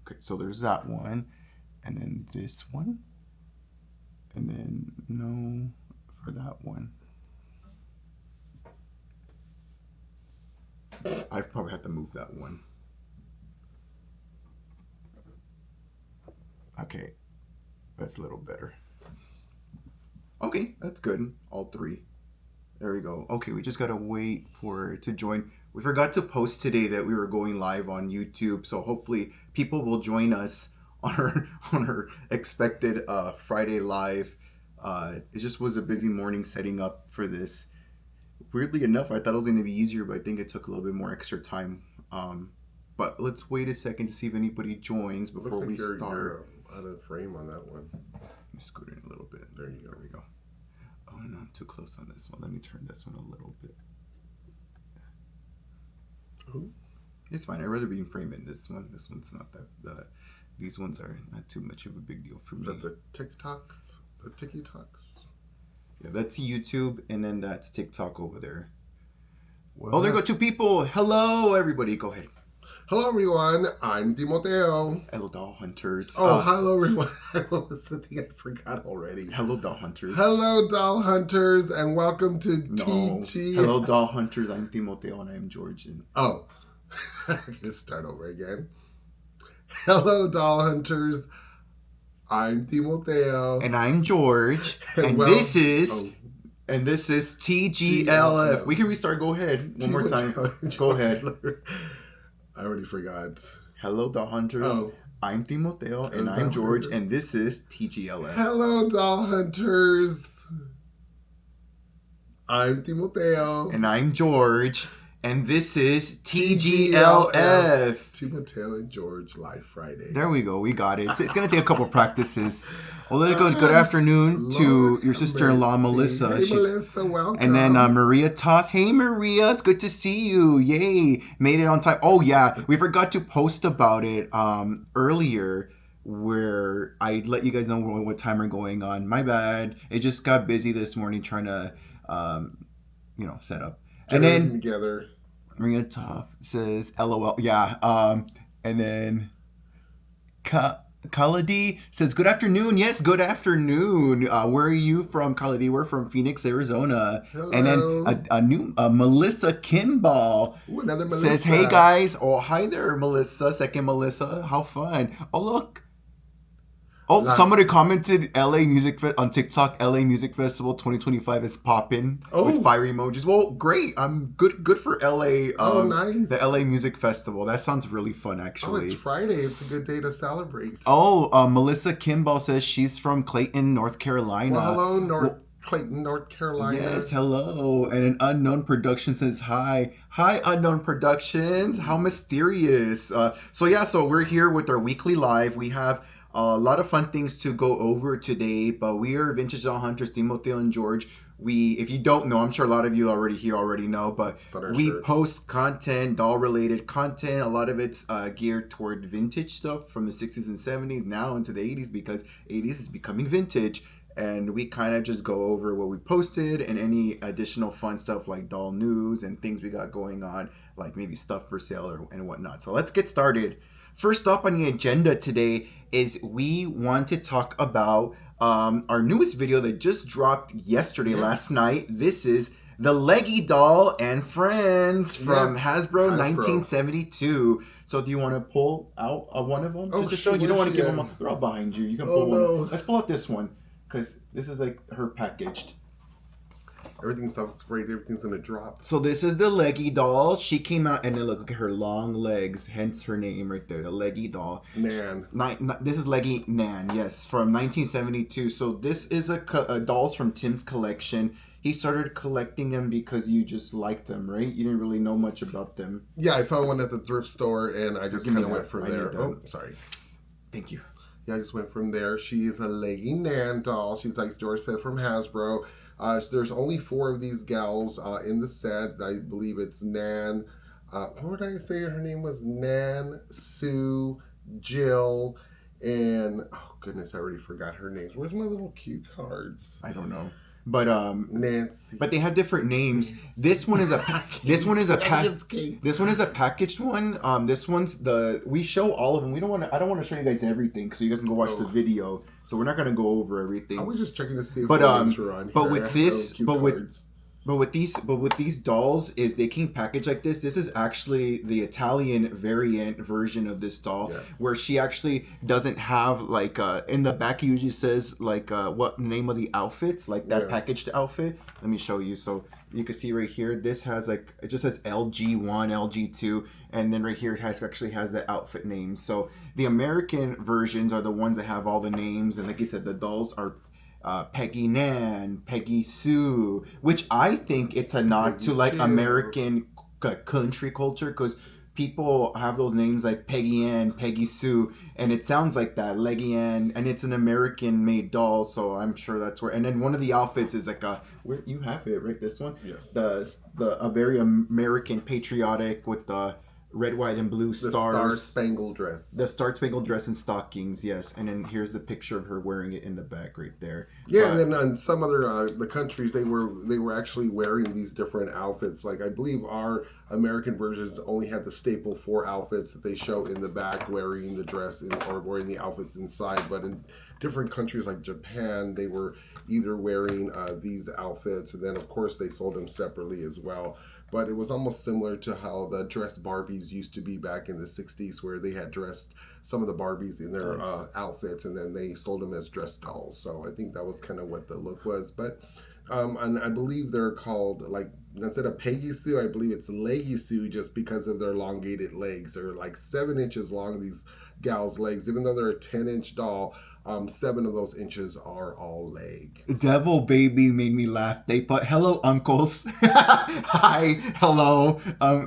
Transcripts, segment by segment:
Okay, so there's that one. And then this one. And then no for that one. I probably have to move that one. Okay, that's a little better. Okay, that's good. All three. There we go. Okay, we just gotta wait for it to join. We forgot to post today that we were going live on YouTube, so hopefully people will join us on our expected Friday live. It just was a busy morning setting up for this. Weirdly enough, I thought it was going to be easier, but I think it took a little bit more extra time. But let's wait a second to see if anybody joins before we start. You're out of frame on that one. Let me scoot in a little bit. There you go. There we go. Oh no, I'm too close on this one. Let me turn this one a little bit. Ooh. It's fine. I'd rather be in frame in this one. This one's not that. These ones are not too much of a big deal for me. Is that the TikToks? The TikToks? Yeah, that's YouTube, and then that's TikTok over there. Well, oh, there go two people. Hello, everybody. Go ahead. Hello, everyone. I'm Timoteo. Hello, doll hunters. Oh, hello, everyone. What was the thing I forgot already? Hello, doll hunters. Hello, doll hunters, and welcome to TG. Hello, doll hunters. I'm Timoteo, and I'm George. Oh, let's start over again. Hello, doll hunters. I'm Timoteo. And I'm George. And this is TGLF. We can restart. Go ahead. One more time. Go ahead. I already forgot. Hello, doll hunters. Oh. I'm Timoteo, and I'm George, and this is TGLF. Hello, doll hunters. I'm Timoteo. And I'm George, and this is TGLF. Timoteo and George Live Friday. There we go. We got it. It's going to take a couple practices. Well, let's go. Good afternoon to your sister-in-law, Melissa. Hey, Melissa, welcome. And then Maria Toth. Hey, Maria. It's good to see you. Yay. Made it on time. Oh, yeah. We forgot to post about it earlier where I let you guys know what time we're going on. My bad. It just got busy this morning trying to, set up. Get and then together. Maria Toth says, LOL. Yeah. And then Kaladi says, good afternoon. Yes, good afternoon. Where are you from, Kaladi? We're from Phoenix, Arizona. Hello. And then a new Melissa Kimball. Ooh, another Melissa. Says, hey guys. Oh, hi there, Melissa. Second Melissa. How fun. Oh, look. Oh, somebody commented LA Music on TikTok. LA Music Festival 2025 is popping with fire emojis. Well, great. I'm good for LA. Nice. The LA Music Festival. That sounds really fun, actually. Oh, it's Friday. It's a good day to celebrate. Oh, Melissa Kimball says she's from Clayton, North Carolina. Well, hello, Clayton, North Carolina. Yes, hello. And an Unknown Production says hi. Hi, Unknown Productions. How mysterious. So we're here with our weekly live. We have a lot of fun things to go over today, but we are Vintage Doll Hunters, Timoteo and George. If you don't know, I'm sure a lot of you already know, but we post content, doll-related content. A lot of it's geared toward vintage stuff from the 60s and 70s, now into the 80s, because 80s is becoming vintage. And we kind of just go over what we posted and any additional fun stuff like doll news and things we got going on, like maybe stuff for sale and whatnot. So let's get started. First up on the agenda today is we want to talk about our newest video that just dropped yesterday, last night. This is the Leggy Doll and Friends from Hasbro 1972. So do you want to pull out one of them? Just to show you don't want to give them they're all behind you. You can pull one. No. Let's pull out this one because this is like her packaged. Everything's afraid everything's gonna drop. So this is the Leggy Doll. She came out and then look at her long legs, hence her name right there, the Leggy Doll. Nan. This is Leggy Nan, yes, from 1972. So this is a dolls from Tim's collection. He started collecting them because you just liked them, right? You didn't really know much about them. Yeah, I found one at the thrift store and I just kind of went from there. Oh, sorry. Thank you. Yeah, I just went from there. She is a Leggy Nan doll. She's like George said from Hasbro. There's only 4 of these gals in the set. I believe it's Nan. What would I say? Her name was Nan, Sue, Jill, and oh goodness, I already forgot her names. Where's my little cue cards? I don't know. Nancy. but they have different names. This one is a this one is a this one is a packaged one. This one's we show all of them. I don't want to show you guys everything so you guys can go watch the video. So we're not gonna go over everything. I was just checking to see if but the names were on here. but with this cards. But with these dolls, is they came packaged like this. This is actually the Italian version of this doll, where she actually doesn't have like in the back it usually says like what name of the outfits, like that packaged outfit. Let me show you. So you can see right here, this has like, it just says LG1, LG2, and then right here it actually has the outfit name. So the American versions are the ones that have all the names, and like you said, the dolls are Peggy Nan, Peggy Sue, which I think it's a nod to like American country culture, because people have those names like Peggy Ann, Peggy Sue, and it sounds like that, Leggy Ann, and it's an American made doll, so I'm sure that's where. And then one of the outfits is like where you have it, right? This one, yes, a very American patriotic with the red, white, and blue stars. The Star-Spangled Dress. The Star-Spangled Dress and stockings, yes. And then here's the picture of her wearing it in the back right there. Yeah, and then on some other the countries, they were actually wearing these different outfits. Like I believe our American versions only had the staple 4 outfits that they show in the back, wearing the dress or wearing the outfits inside. But in different countries like Japan, they were either wearing these outfits, and then of course they sold them separately as well. But it was almost similar to how the dress Barbies used to be back in the 60s, where they had dressed some of the Barbies in their outfits, and then they sold them as dress dolls. So I think that was kind of what the look was. But and I believe they're called, like, instead of Peggy Sue, I believe it's Leggy Sue, just because of their elongated legs. They're like 7 inches long, these gals' legs. Even though they're a 10-inch doll, 7 of those inches are all leg. Devil Baby made me laugh. They put hello uncles. Hi, hello.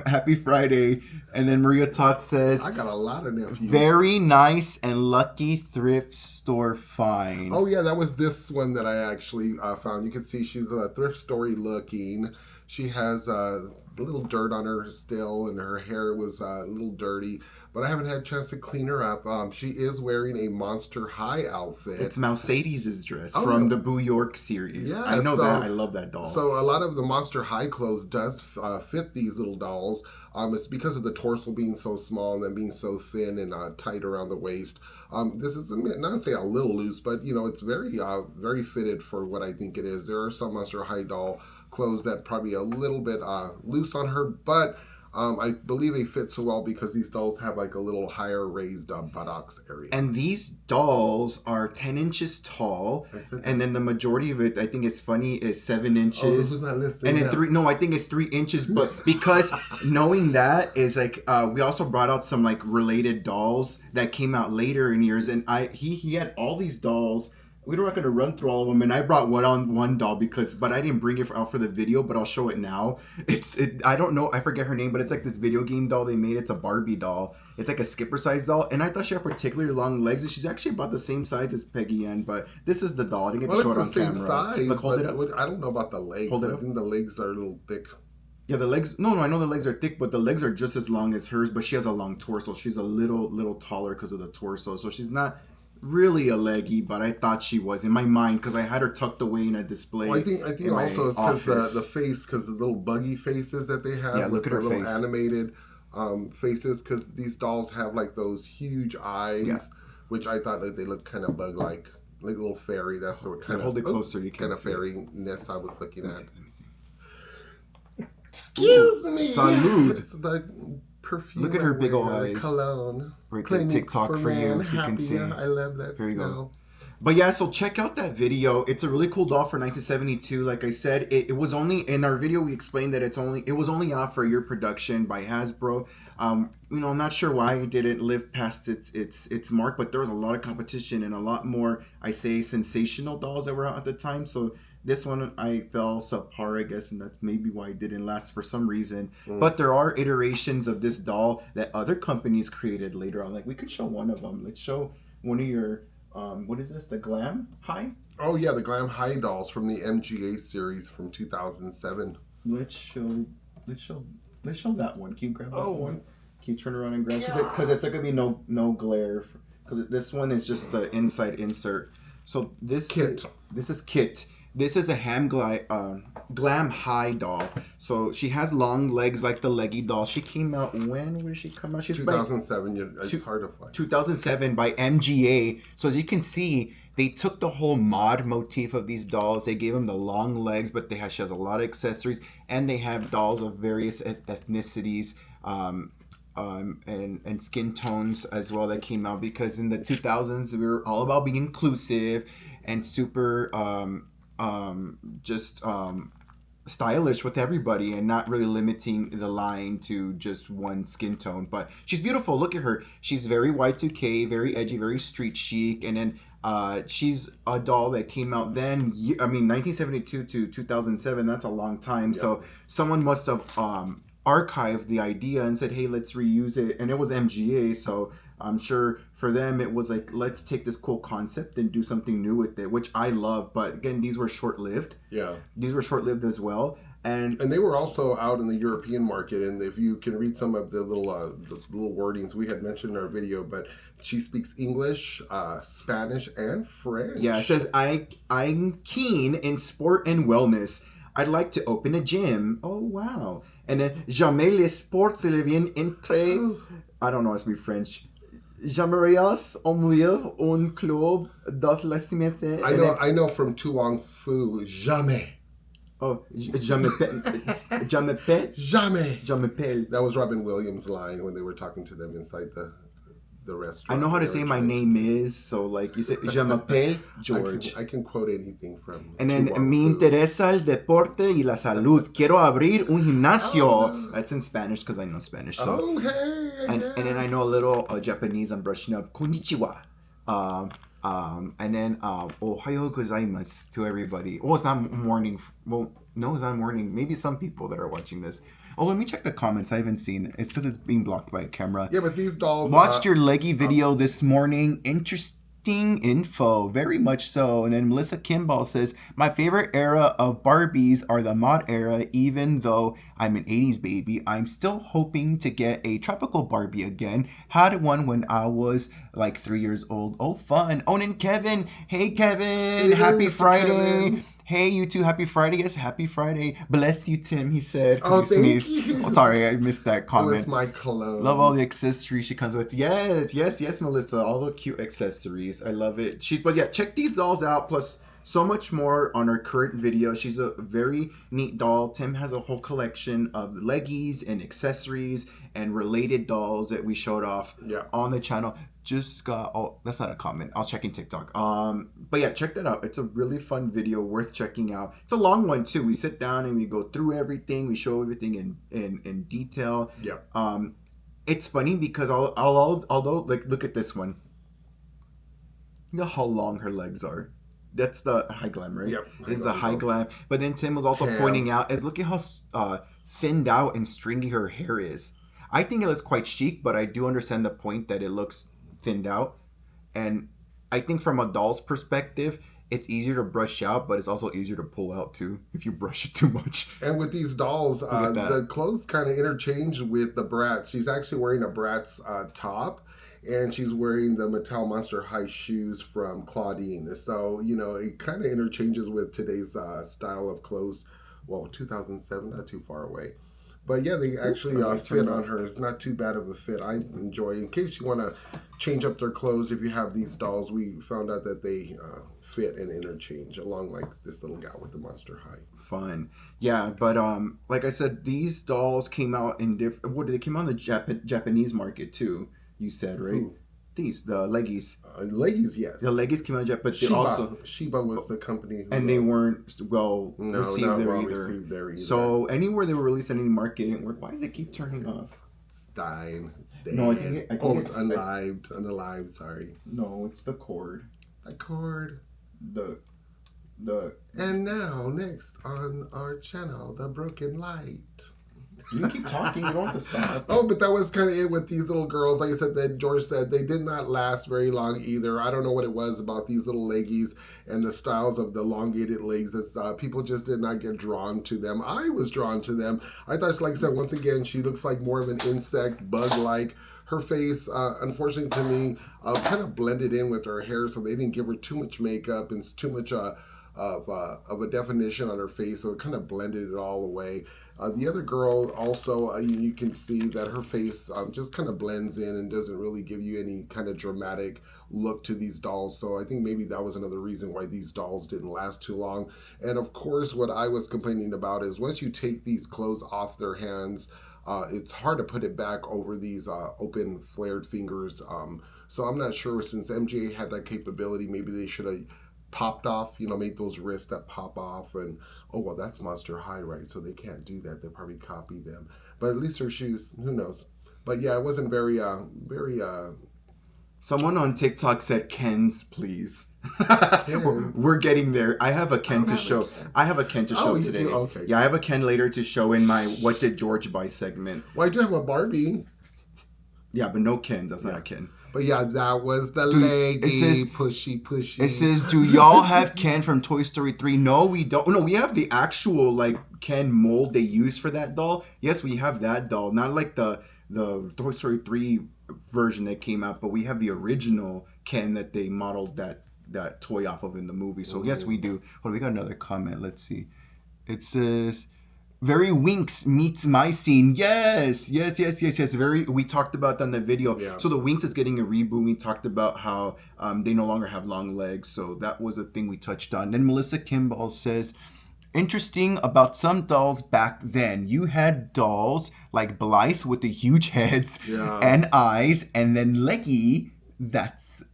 Happy Friday. And then Maria Todd says, I got a lot of nephews. Very nice and lucky thrift store find. Oh yeah, that was this one that I actually found. You can see she's a thrift story looking. She has a little dirt on her still, and her hair was a little dirty, but I haven't had a chance to clean her up. She is wearing a Monster High outfit. It's Mercedes' dress from the Boo York series. Yeah, I know that. I love that doll. So a lot of the Monster High clothes does fit these little dolls. It's because of the torso being so small and then being so thin and tight around the waist. This is not to say a little loose, but you know, it's very very fitted for what I think it is. There are some Monster High doll clothes that probably a little bit loose on her, but I believe they fit so well because these dolls have like a little higher raised buttocks area. And these dolls are 10 inches tall, and then the majority of it, I think it's funny, is 7 inches. Oh, this is not listed. And then I think it's 3 inches. But because knowing that is like, we also brought out some like related dolls that came out later in years, and he had all these dolls. We're not going to run through all of them, and I brought one doll but I didn't bring it out for the video, but I'll show it now. I don't know, I forget her name, but it's like this video game doll they made. It's a Barbie doll. It's like a skipper size doll, and I thought she had particularly long legs, and she's actually about the same size as Peggy Ann, but this is the doll. I didn't get to show it on camera. Size, look, hold it up. I don't know about the legs. I think the legs are a little thick. Yeah, the legs. No, I know the legs are thick, but the legs are just as long as hers. But she has a long torso. She's a little taller because of the torso. So she's not really a leggy, but I thought she was in my mind because I had her tucked away in a display. Well, I think also it's because the face, because the little buggy faces that they have. Yeah, look at her little face. Animated faces, because these dolls have like those huge eyes, which I thought that they looked kind of bug-like, like a little fairy. That's what kind of hold it closer. You can kind of fairy-ness I was looking at. Let me see. Excuse me. Salud. It's the perfume. Look at her big old eyes. Cologne. Right there, TikTok for you, so you can see. I love that There you smell. go. But yeah, so check out that video. It's a really cool doll for 1972. Like I said, it was only in our video. We explained that it was only out for a year production by Hasbro. I'm not sure why it didn't live past its mark, but there was a lot of competition and a lot more, I say, sensational dolls that were out at the time. So this one I fell subpar, I guess, and that's maybe why it didn't last for some reason. But there are iterations of this doll that other companies created later on. Like we could show one of them. Let's show one of your. What is this? The Glam High? Oh yeah, the Glam High dolls from the MGA series from 2007. Let's show that one. Can you grab that one? Can you turn around and grab it? Because it's not gonna be no glare. Because this one is just the inside insert. So this is Kit. This is a glam high doll. So she has long legs like the leggy doll. She came out when? Where did she come out? She's 2007. It's hard to find. 2007 by MGA. So as you can see, they took the whole mod motif of these dolls. They gave them the long legs, but she has a lot of accessories, and they have dolls of various ethnicities. And skin tones as well that came out, because in the 2000s we were all about being inclusive and super stylish with everybody, and not really limiting the line to just one skin tone. But she's beautiful. Look at her. She's very Y2K, very edgy, very street chic. And then she's a doll that came out then. 1972 to 2007. That's a long time. Yep. So someone must have archived the idea and said, hey, let's reuse it. And it was MGA, so I'm sure for them it was like, let's take this cool concept and do something new with it, which I love. But again, these were short-lived. Yeah, these were short-lived as well. And they were also out in the European market. And if you can read some of the little wordings we had mentioned in our video, but she speaks English, Spanish, and French. Yeah, it says, I'm keen in sport and wellness. I'd like to open a gym. Oh, wow. And then, jamais les sports se viennent entre... I don't know how to speak French. J'aimerais ouvrir un club dans la cimetière. I know from Tuong Fu, jamais. Oh, jamais. That was Robin Williams' line when they were talking to them inside the restaurant. I know how to say my name is, so like you say, je m'appelle George. I can quote anything from. And then, me interesa el deporte y la salud. Quiero abrir un gimnasio. Oh. That's in Spanish because I know Spanish. So. Oh, hey. And then I know a little Japanese. I'm brushing up. Konnichiwa. And then ohayo gozaimasu to everybody. Oh, it's not morning. Well, no, it's not morning. Maybe some people that are watching this. Oh, let me check the comments. I haven't seen. It's because it's being blocked by a camera. Yeah, but these dolls... Watched your leggy video this morning. Interesting info. Very much so. And then Melissa Kimball says, my favorite era of Barbies are the mod era. Even though I'm an 80s baby, I'm still hoping to get a tropical Barbie again. Had one when I was like 3 years old. Oh, fun. Oh, and Kevin. Hey, Kevin. Happy Friday. Kevin. Hey, you two, happy Friday. Yes, happy Friday. Bless you, Tim, he said. Oh, thank you. Oh, sorry, I missed that comment. It was my cologne. Love all the accessories she comes with. Yes, Melissa. All the cute accessories. I love it. But yeah, check these dolls out. Plus, so much more on her current video. She's a very neat doll. Tim has a whole collection of leggies and accessories and related dolls that we showed off on the channel. Just got, oh, that's not a comment. I was checking TikTok. But yeah, check that out. It's a really fun video, worth checking out. It's a long one too. We sit down and we go through everything. We show everything in detail. Yeah. It's funny because although like, look at this one. You know how long her legs are. That's the high glam, right? Yep. It's the high glam. But then Tim was also pointing out, look at how thinned out and stringy her hair is. I think it looks quite chic, but I do understand the point that it looks thinned out. And I think from a doll's perspective, it's easier to brush out, but it's also easier to pull out too if you brush it too much. And with these dolls, the clothes kind of interchange with the Bratz. She's actually wearing a Bratz top, and she's wearing the Mattel Monster High shoes from Claudine. So, you know, it kind of interchanges with today's style of clothes. Well, 2007, not too far away. But yeah, they actually fit on her. It's not too bad of a fit. I enjoy. In case you want to change up their clothes, if you have these dolls, we found out that they fit and interchange along like this little gal with the Monster High. Fun. Yeah, but like I said, these dolls came out in different... What, they came out in the Japanese market too, you said, right? Ooh. These, the leggies. Leggies, yes. The leggies came out in Japan, but Shiba was the company. And they weren't received there either. So anywhere they were released in any market, it didn't work. Why does it keep turning off? It's dying. It's no, I think it's unalived, sorry. No, it's the cord. The cord. The And now, next on our channel, the broken light. You keep talking, you don't have to stop. Oh, but that was kind of it with these little girls. Like I said, that George said, they did not last very long either. I don't know what it was about these little leggies and the styles of the elongated legs. It's, people just did not get drawn to them. I was drawn to them. I thought, like I said, once again, she looks like more of an insect, bug-like. Her face, unfortunately to me, kind of blended in with her hair, so they didn't give her too much makeup and too much of a definition on her face, so it kind of blended it all away. The other girl also, you can see that her face just kind of blends in and doesn't really give you any kind of dramatic look to these dolls. So I think maybe that was another reason why these dolls didn't last too long. And of course, what I was complaining about is once you take these clothes off their hands, it's hard to put it back over these open, flared fingers. So I'm not sure, since MJ had that capability, maybe they should have popped off, made those wrists that pop off. And oh, well, that's Monster High, right? So they can't do that. They'll probably copy them. But at least her shoes, who knows? But yeah, it wasn't very. Someone on TikTok said Ken's, please. Ken's. We're getting there. I have a Ken to show. I have a Ken to show today. Okay. Yeah, I have a Ken later to show in my "What Did George Buy" segment. Well, I do have a Barbie. Yeah, but no Ken. That's not a Ken. But yeah, that was the leggy, pushy. It says, do y'all have Ken from Toy Story 3? No, we don't. No, we have the actual, like, Ken mold they use for that doll. Yes, we have that doll. Not like the Toy Story 3 version that came out, but we have the original Ken that they modeled that toy off of in the movie. So, yes, we do. Hold on, we got another comment. Let's see. It says... Very Winx meets my scene. Yes. Very. We talked about that in the video. Yeah. So the Winx is getting a reboot. We talked about how they no longer have long legs. So that was a thing we touched on. Then Melissa Kimball says, interesting about some dolls back then. You had dolls like Blythe with the huge heads and eyes, and then Leggy. That's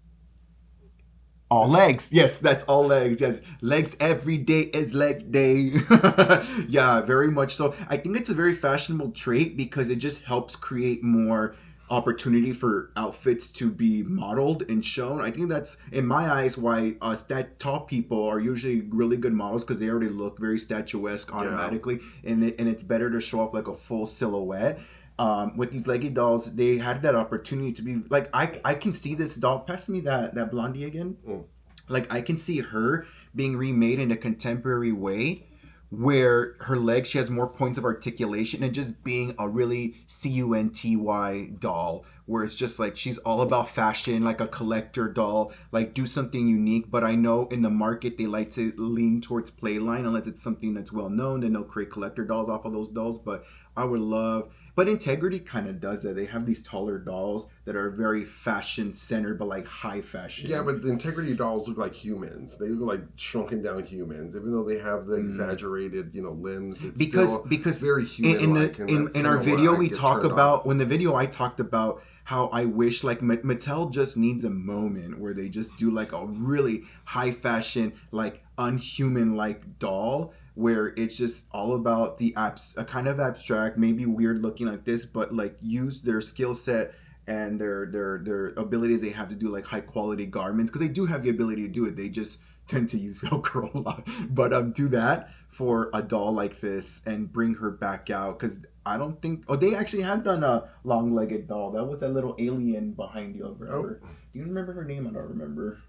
all legs. Yes, that's all legs. Yes, legs every day is leg day. Yeah, very much so. I think it's a very fashionable trait because it just helps create more opportunity for outfits to be modeled and shown. I think that's, in my eyes, why tall people are usually really good models, because they already look very statuesque automatically, and it's better to show off like a full silhouette. With these leggy dolls, they had that opportunity to be like, I can see this doll. Pass me that blondie again. Like, I can see her being remade in a contemporary way, where her legs, she has more points of articulation, and just being a really CUNTY doll, where it's just like she's all about fashion, like a collector doll, like do something unique. But I know in the market they like to lean towards playline, unless it's something that's well known, then they'll create collector dolls off of those dolls. But I would love... But Integrity kind of does that. They have these taller dolls that are very fashion centered, but like high fashion. Yeah, but the Integrity dolls look like humans. They look like shrunken down humans, even though they have the exaggerated, limbs. It's because very human-like. In our video we talk about, when the video I talked about how I wish like Mattel just needs a moment where they just do like a really high fashion, like unhuman like doll, where it's just all about the a kind of abstract, maybe weird looking like this, but like use their skill set and their abilities they have to do like high quality garments, because they do have the ability to do it. They just tend to use Velcro a lot. But do that for a doll like this and bring her back out, because I don't think... Oh, they actually have done a long-legged doll. That was that little alien behind you. Remember? Oh. Do you remember her name? I don't remember.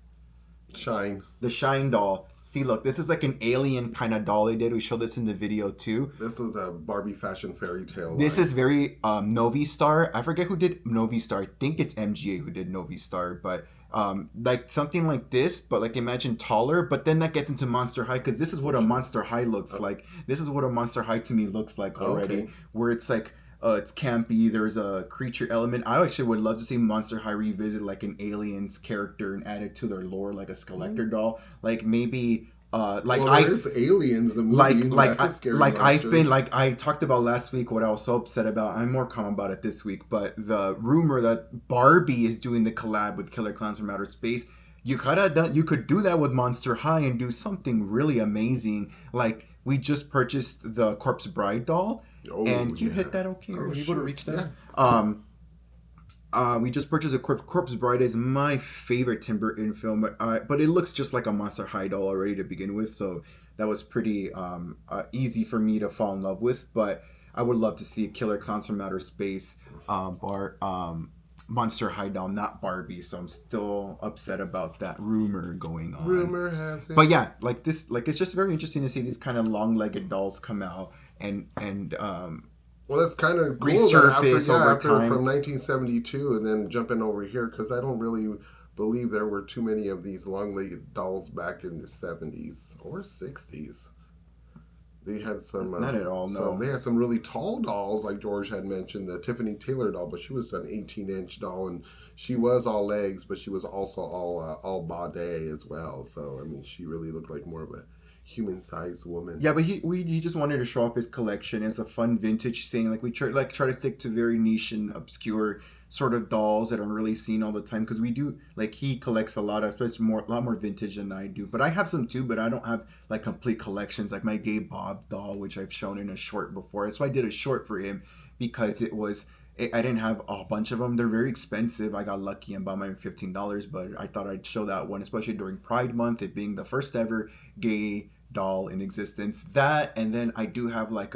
Shine. The Shine doll. See, look, this is like an alien kind of doll they did. We showed this in the video too. This was a Barbie fashion fairy tale. This is very Novi Star. I forget who did Novi Star. I think it's MGA who did Novi Star, but like something like this, but like imagine taller. But then that gets into Monster High, because this is what a Monster High looks like. This is what a Monster High to me looks like already, where it's like it's campy. There's a creature element. I actually would love to see Monster High revisit like an aliens character and add it to their lore, like a Skeletor doll. Like maybe there's Aliens, the movie. I talked about last week what I was so upset about. I'm more calm about it this week, but the rumor that Barbie is doing the collab with Killer Clowns from Outer Space. You could do that with Monster High and do something really amazing. Like, we just purchased the Corpse Bride doll. And you hit that okay? Are you able to reach that? Yeah. We just purchased a Corpse Bride. Is my favorite Tim Burton film, but it looks just like a Monster High doll already to begin with, so that was pretty easy for me to fall in love with. But I would love to see Killer Clowns from Outer Space Monster High doll, not Barbie. So I'm still upset about that rumor going on. Rumor has it. But yeah, like this, like it's just very interesting to see these kind of long-legged dolls come out and well, that's kind of cool resurface after over time from 1972, and then jumping over here, because I don't really believe there were too many of these long-legged dolls back in the 70s or 60s. They had some, Not at all, no. they had some really tall dolls, like George had mentioned, the Tiffany Taylor doll, but she was an 18-inch doll, and she was all legs, but she was also all body as well. So I mean, she really looked like more of a human-sized woman. Yeah, but he just wanted to show off his collection as a fun vintage thing. Like we try to stick to very niche and obscure sort of dolls that are really seen all the time, because we do, like, he collects a lot of, especially a lot more vintage than I do. But I have some too, but I don't have like complete collections like my Gay Bob doll, which I've shown in a short before. That's why I did a short for him, because I didn't have a bunch of them. They're very expensive. I got lucky and bought mine $15, but I thought I'd show that one, especially during Pride Month, it being the first ever gay doll in existence. That, and then I do have like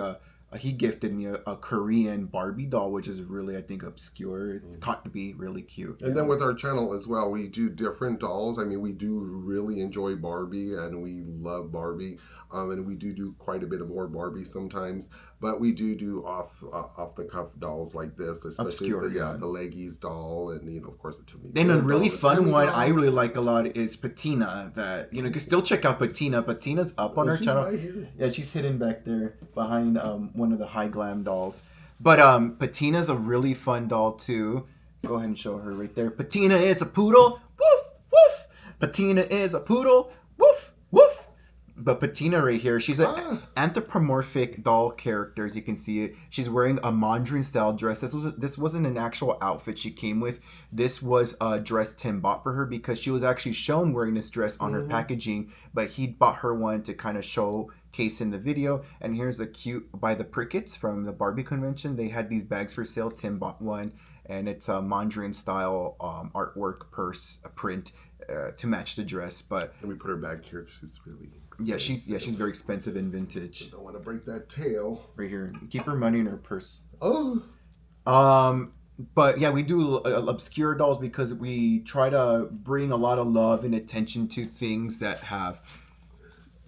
he gifted me a Korean Barbie doll, which is really, I think, obscure. It's caught to be really cute. And then with our channel as well, we do different dolls. I mean, we do really enjoy Barbie, and we love Barbie. And we do quite a bit of more Barbie sometimes, but we do off the cuff dolls like this, especially Obscure, the Leggies doll, and of course the Tiffany. Then a really fun one I really like a lot is Patina. That you can still check out Patina. Patina's up on her channel. Right here? Yeah, she's hidden back there behind one of the high glam dolls. But Patina's a really fun doll too. Go ahead and show her right there. Patina is a poodle. Woof woof. Patina is a poodle. Woof woof. But Patina right here, she's an anthropomorphic doll character, as you can see it. She's wearing a Mondrian style dress. This wasn't an actual outfit she came with. This was a dress Tim bought for her, because she was actually shown wearing this dress on her packaging, but he bought her one to kind of showcase in the video. And here's a cute by the Prickets from the Barbie convention. They had these bags for sale. Tim bought one, and it's a Mondrian style artwork purse print to match the dress. But let me put her back here because she's really she's very expensive and vintage. I don't want to break that tail. Right here. Keep her money in her purse. Oh. But yeah, we do obscure dolls because we try to bring a lot of love and attention to things that have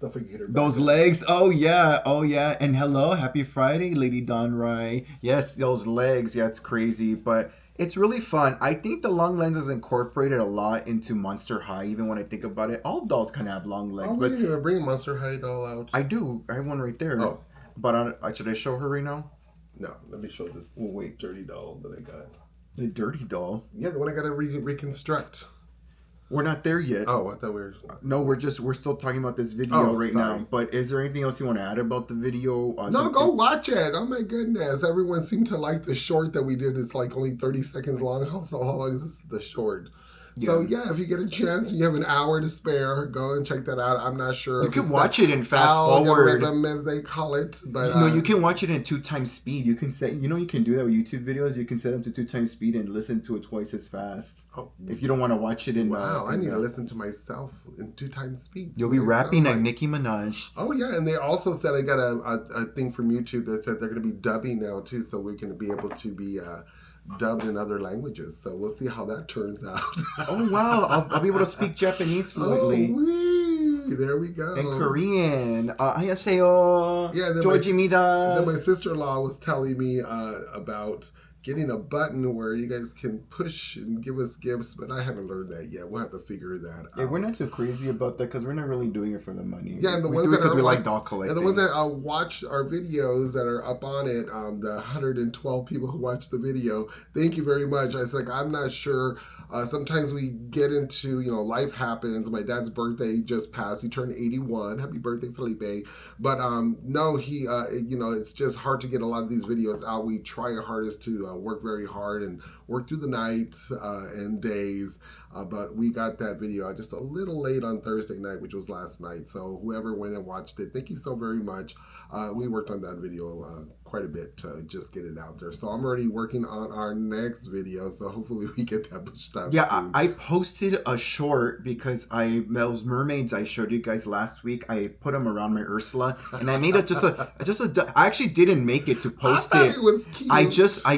those legs. Oh yeah. And hello, happy Friday, Lady Don Rye. Yes, those legs. Yeah, it's crazy, but it's really fun. I think the long legs is incorporated a lot into Monster High, even when I think about it. All dolls kind of have long legs. But you bring Monster High doll out. I do. I have one right there. Oh. But should I show her right now? No, let me show this dirty doll that I got. The dirty doll? Yeah, the one I got to reconstruct. We're not there yet. Oh, I thought we were... No, we're still talking about this video now. But is there anything else you want to add about the video? No, go watch it. Oh my goodness. Everyone seemed to like the short that we did. It's like only 30 seconds long. So how long is the short? Yeah. So yeah, if you get a chance and you have an hour to spare, go and check that out. I'm not sure. You can watch it in fast forward, as they call it. But you can watch it in 2x speed. You can set, you can do that with YouTube videos. You can set them to 2x speed and listen to it twice as fast. Oh, if you don't want to watch it in. Wow, I need to listen to myself in 2x speed. You'll be rapping like Nicki Minaj. Oh yeah, and they also said I got a thing from YouTube that said they're going to be dubbing now too, so we're going to be able to be. Dubbed in other languages, so we'll see how that turns out. Oh wow, I'll be able to speak Japanese fluently. Oh, there we go. And Korean. Annyeonghaseyo. Yeah, then my sister-in-law was telling me about getting a button where you guys can push and give us gifts, but I haven't learned that yet. We'll have to figure that out. Yeah, we're not too crazy about that because we're not really doing it for the money. Yeah, and the ones that we like doll collecting. And the ones that watch our videos that are up on it, the 112 people who watch the video, thank you very much. I was like, I'm not sure. Sometimes we get into, life happens. My dad's birthday just passed. He turned 81. Happy birthday, Felipe. But no, he, it's just hard to get a lot of these videos out. We try our hardest to work very hard and work through the night and days. But we got that video out just a little late on Thursday night, which was last night. So whoever went and watched it, thank you so very much. We worked on that video quite a bit to just get it out there. So I'm already working on our next video. So hopefully we get that pushed out soon. I posted a short because those mermaids I showed you guys last week, I put them around my Ursula, and I made it I actually didn't make it to post it. It was cute. I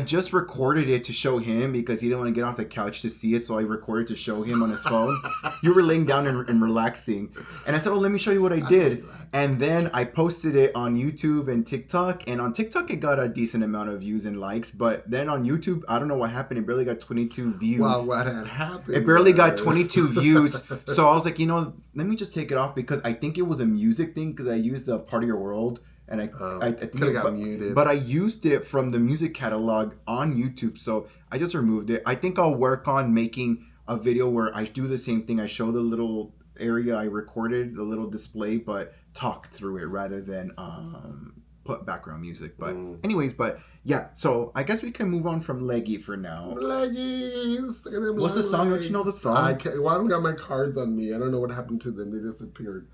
just recorded it to show him because he didn't want to get off the couch to see it, so I recorded to show him on his phone. You were laying down and relaxing. And I said, oh, let me show you what I did. And then I posted it on YouTube and TikTok. And on TikTok, it got a decent amount of views and likes. But then on YouTube, I don't know what happened. It barely got 22 views. Well, what had happened? It barely got 22 views. So I was like, let me just take it off because I think it was a music thing because I used the Part of Your World. And I think it got muted. But I used it from the music catalog on YouTube. So I just removed it. I think I'll work on making a video where I do the same thing. I show the little area I recorded, the little display, but talk through it rather than put background music. But anyways, but yeah, so I guess we can move on from Leggy for now. Leggies! Look at them. What's the song? Don't you know the song? Well, I don't got my cards on me. I don't know what happened to them. They disappeared.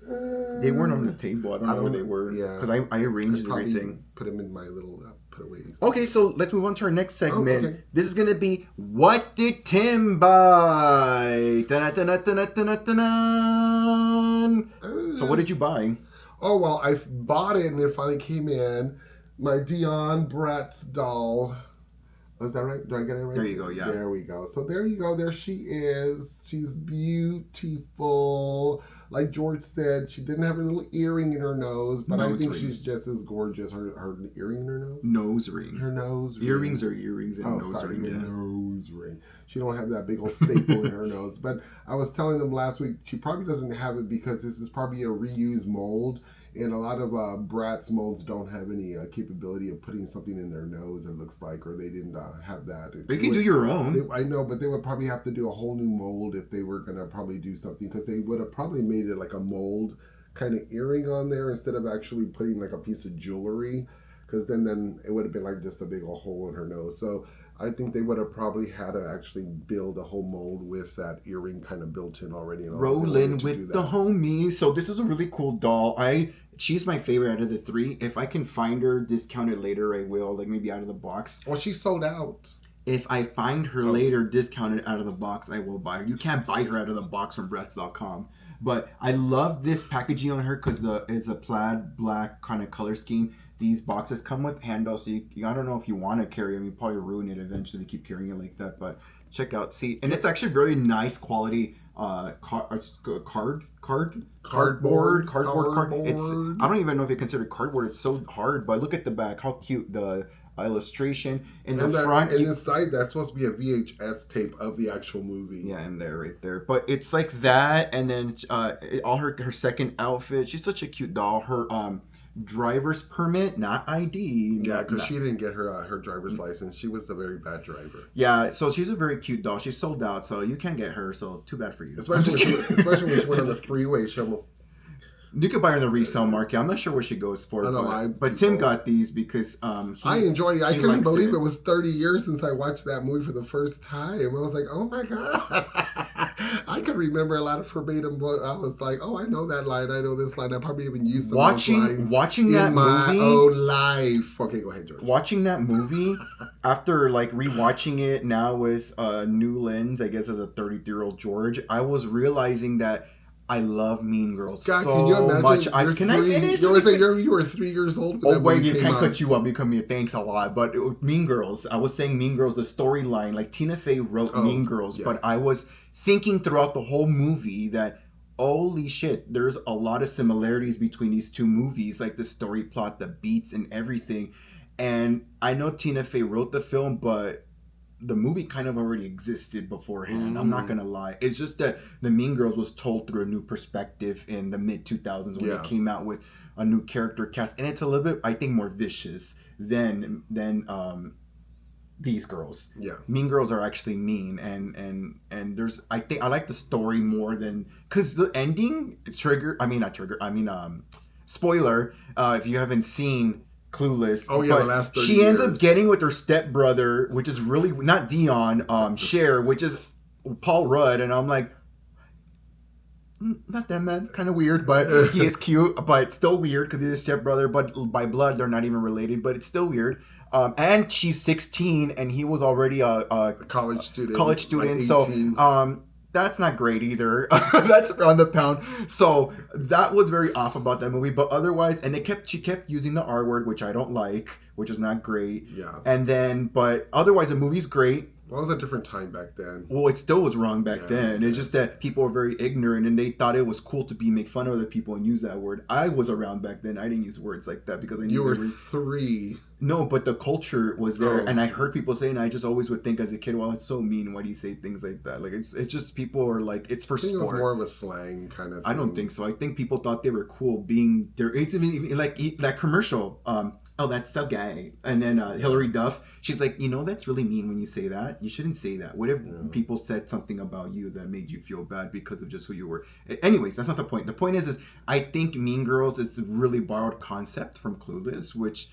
They weren't on the table. I don't know where they were. Yeah. Because I arranged everything. Put them in my little putaways. Okay, so let's move on to our next segment. Oh, okay. This is going to be What Did Tim Buy? Dun-dun-dun-dun-dun-dun. So what did you buy? Oh, well, I bought it and it finally came in. My Dion Bratz doll. Is that right? Do I get it right? There you go, yeah. There we go. So there you go. There she is. She's beautiful. Like George said, she didn't have a little earring in her nose, but I think she's just as gorgeous. Her earring in her nose? Nose ring. Her nose ring. Earrings are earrings and nose ring. Yeah. Nose ring. She don't have that big old staple in her nose. But I was telling them last week, she probably doesn't have it because this is probably a reused mold. And a lot of Bratz molds don't have any capability of putting something in their nose, it looks like, or they didn't have that. You can do your own. I know, but they would probably have to do a whole new mold if they were going to probably do something, because they would have probably made it like a mold kind of earring on there instead of actually putting like a piece of jewelry, because then it would have been like just a big old hole in her nose. So I think they would have probably had to actually build a whole mold with that earring kind of built in already. Rolling with the homies. So this is a really cool doll. She's my favorite out of the three. If I can find her discounted later, I will. Like maybe out of the box. Well, she sold out. If I find her later discounted out of the box, I will buy her. You can't buy her out of the box from Bratz.com. But I love this packaging on her because it's a plaid black kind of color scheme. These boxes come with handles, so I don't know if you want to carry them. You probably ruin it eventually if you keep carrying it like that. But check out, see, and it's actually very nice quality cardboard. It's, I don't even know if you consider cardboard. It's so hard, but look at the back. How cute the illustration in the front. And inside, that's supposed to be a VHS tape of the actual movie. Yeah, and there, right there. But it's like that, and then all her second outfit. She's such a cute doll. Her driver's permit, not ID. Yeah, because she didn't get her driver's license. She was a very bad driver. Yeah, so she's a very cute doll. She's sold out, so you can't get her. So too bad for you. Especially when she went on the freeway. She almost. You could buy her in the resale market. I'm not sure what she goes for. But Tim got these because I enjoyed it. I couldn't believe it was 30 years since I watched that movie for the first time. I was like, oh my God. I could remember a lot of verbatim. I was like, oh, I know that line. I know this line. I probably even used some of those lines watching that in my movie, own life. Okay, go ahead, George. Watching that movie after like rewatching it now with a new lens, I guess as a 33-year-old George, I was realizing that I love Mean Girls God, so can you imagine much. Can I finish? You were 3 years old. Oh wait, you can't cut you up. You come here. Thanks a lot. But Mean Girls. I was saying Mean Girls. The storyline, like Tina Fey wrote Mean Girls, yes. But I was thinking throughout the whole movie that holy shit, there's a lot of similarities between these two movies, like the story plot, the beats, and everything. And I know Tina Fey wrote the film, but the movie kind of already existed beforehand. I'm not gonna lie. It's just that the Mean Girls was told through a new perspective in the mid 2000s when it came out with a new character cast, and it's a little bit, I think, more vicious than these girls. Yeah, Mean Girls are actually mean, and there's I think I like the story more than because the ending spoiler if you haven't seen Clueless. Oh yeah, the last 30 she ends up getting with her stepbrother, which is really not Dion, Cher, which is Paul Rudd, and I'm like, not that mad, kind of weird, but he is cute, but still weird because he's a stepbrother, but by blood they're not even related, but it's still weird. And she's 16, and he was already a college student, like so that's not great either. That's around the pound. So that was very off about that movie. But otherwise, and she kept using the R word, which I don't like, which is not great. Yeah. And then, but otherwise, the movie's great. Well, it was a different time back then. Well, it still was wrong back Yeah, then. It's yes. just that people were very ignorant and they thought it was cool to make fun of other people and use that word. I was around back then. I didn't use words like that because I knew You they were were. 3. No, but the culture was there, Oh, and I heard people saying. I just always would think as a kid, "Well, it's so mean. Why do you say things like that?" Like it's just people are like it's for I think it was more sport. of a slang kind of I don't thing. think so. I think people thought they were cool being there. It's even like that commercial. Oh, that's so gay. And then Hillary Duff, she's like, that's really mean when you say that. You shouldn't say that. What if Yeah. people said something about you that made you feel bad because of just who you were? Anyways, that's not the point. The point is I think Mean Girls is a really borrowed concept from Clueless, which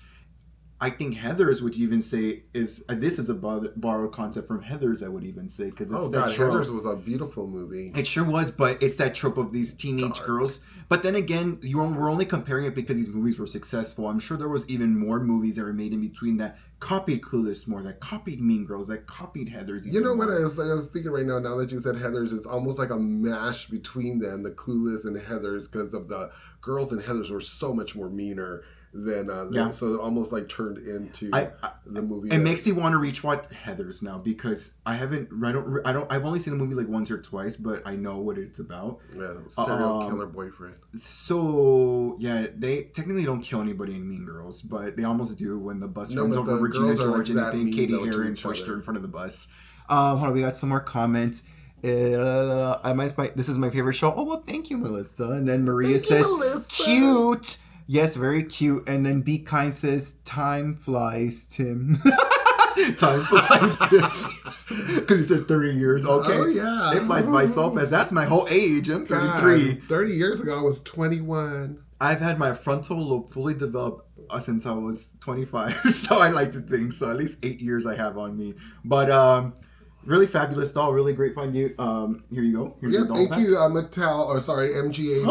I think Heathers would even say is this is a borrowed concept from Heathers. I would even say because it's Oh that God, trope. Heathers was a beautiful movie. It sure was, but it's that trope of these teenage Dark. girls. But then again, we're only comparing it because these movies were successful. I'm sure there was even more movies that were made in between that copied Clueless more, that copied Mean Girls, that copied Heathers. You know what more. I was thinking right now. Now that you said Heathers, it's almost like a mash between them, the Clueless and Heathers, because of the girls in Heathers were so much more meaner than Yeah. so it almost like turned into the movie. It makes me want to rewatch Heathers now because I've only seen the movie like once or twice, but I know what it's about. Serial killer boyfriend. So yeah, they technically don't kill anybody in Mean Girls, but they almost do when the bus runs but over the Regina girls are, George like, and that they think mean, Katie though, to Heron each pushed other. her in front of the bus. Hold on, we got some more comments. This is my favorite show. Oh well, thank you, Melissa. And then Maria Thank you, says, Melissa. "Cute." Yes, very cute. And then Be Kind says, "Time flies, Tim." Time flies, Tim. Because you said 30 years. Okay. Oh, yeah. It flies by so fast. That's my whole age. I'm 33. God, 30 years ago, I was 21. I've had my frontal lobe fully developed since I was 25. So I like to think so. At least 8 years I have on me. But really fabulous doll. Really great fun. Here you go. Here's Yeah, your doll thank back. you, MGA.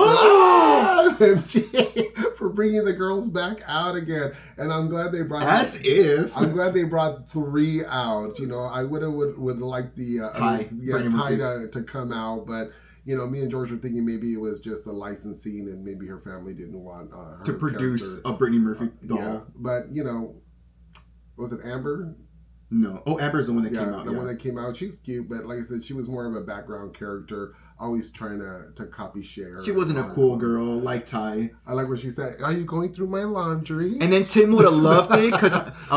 MGA for bringing the girls back out again, and I'm glad they brought. As if. I'm glad they brought 3 out. I would like the Ty to come out, but me and George were thinking maybe it was just the licensing, and maybe her family didn't want her to produce character. a Brittany Murphy doll. Yeah, but was it Amber? No. Oh, Amber's the one that came out. The one that came out. She's cute, but like I said, she was more of a background character, always trying to copy Cher. She wasn't a cool girl like Ty. I like what she said. Are you going through my laundry? And then Tim would have loved it because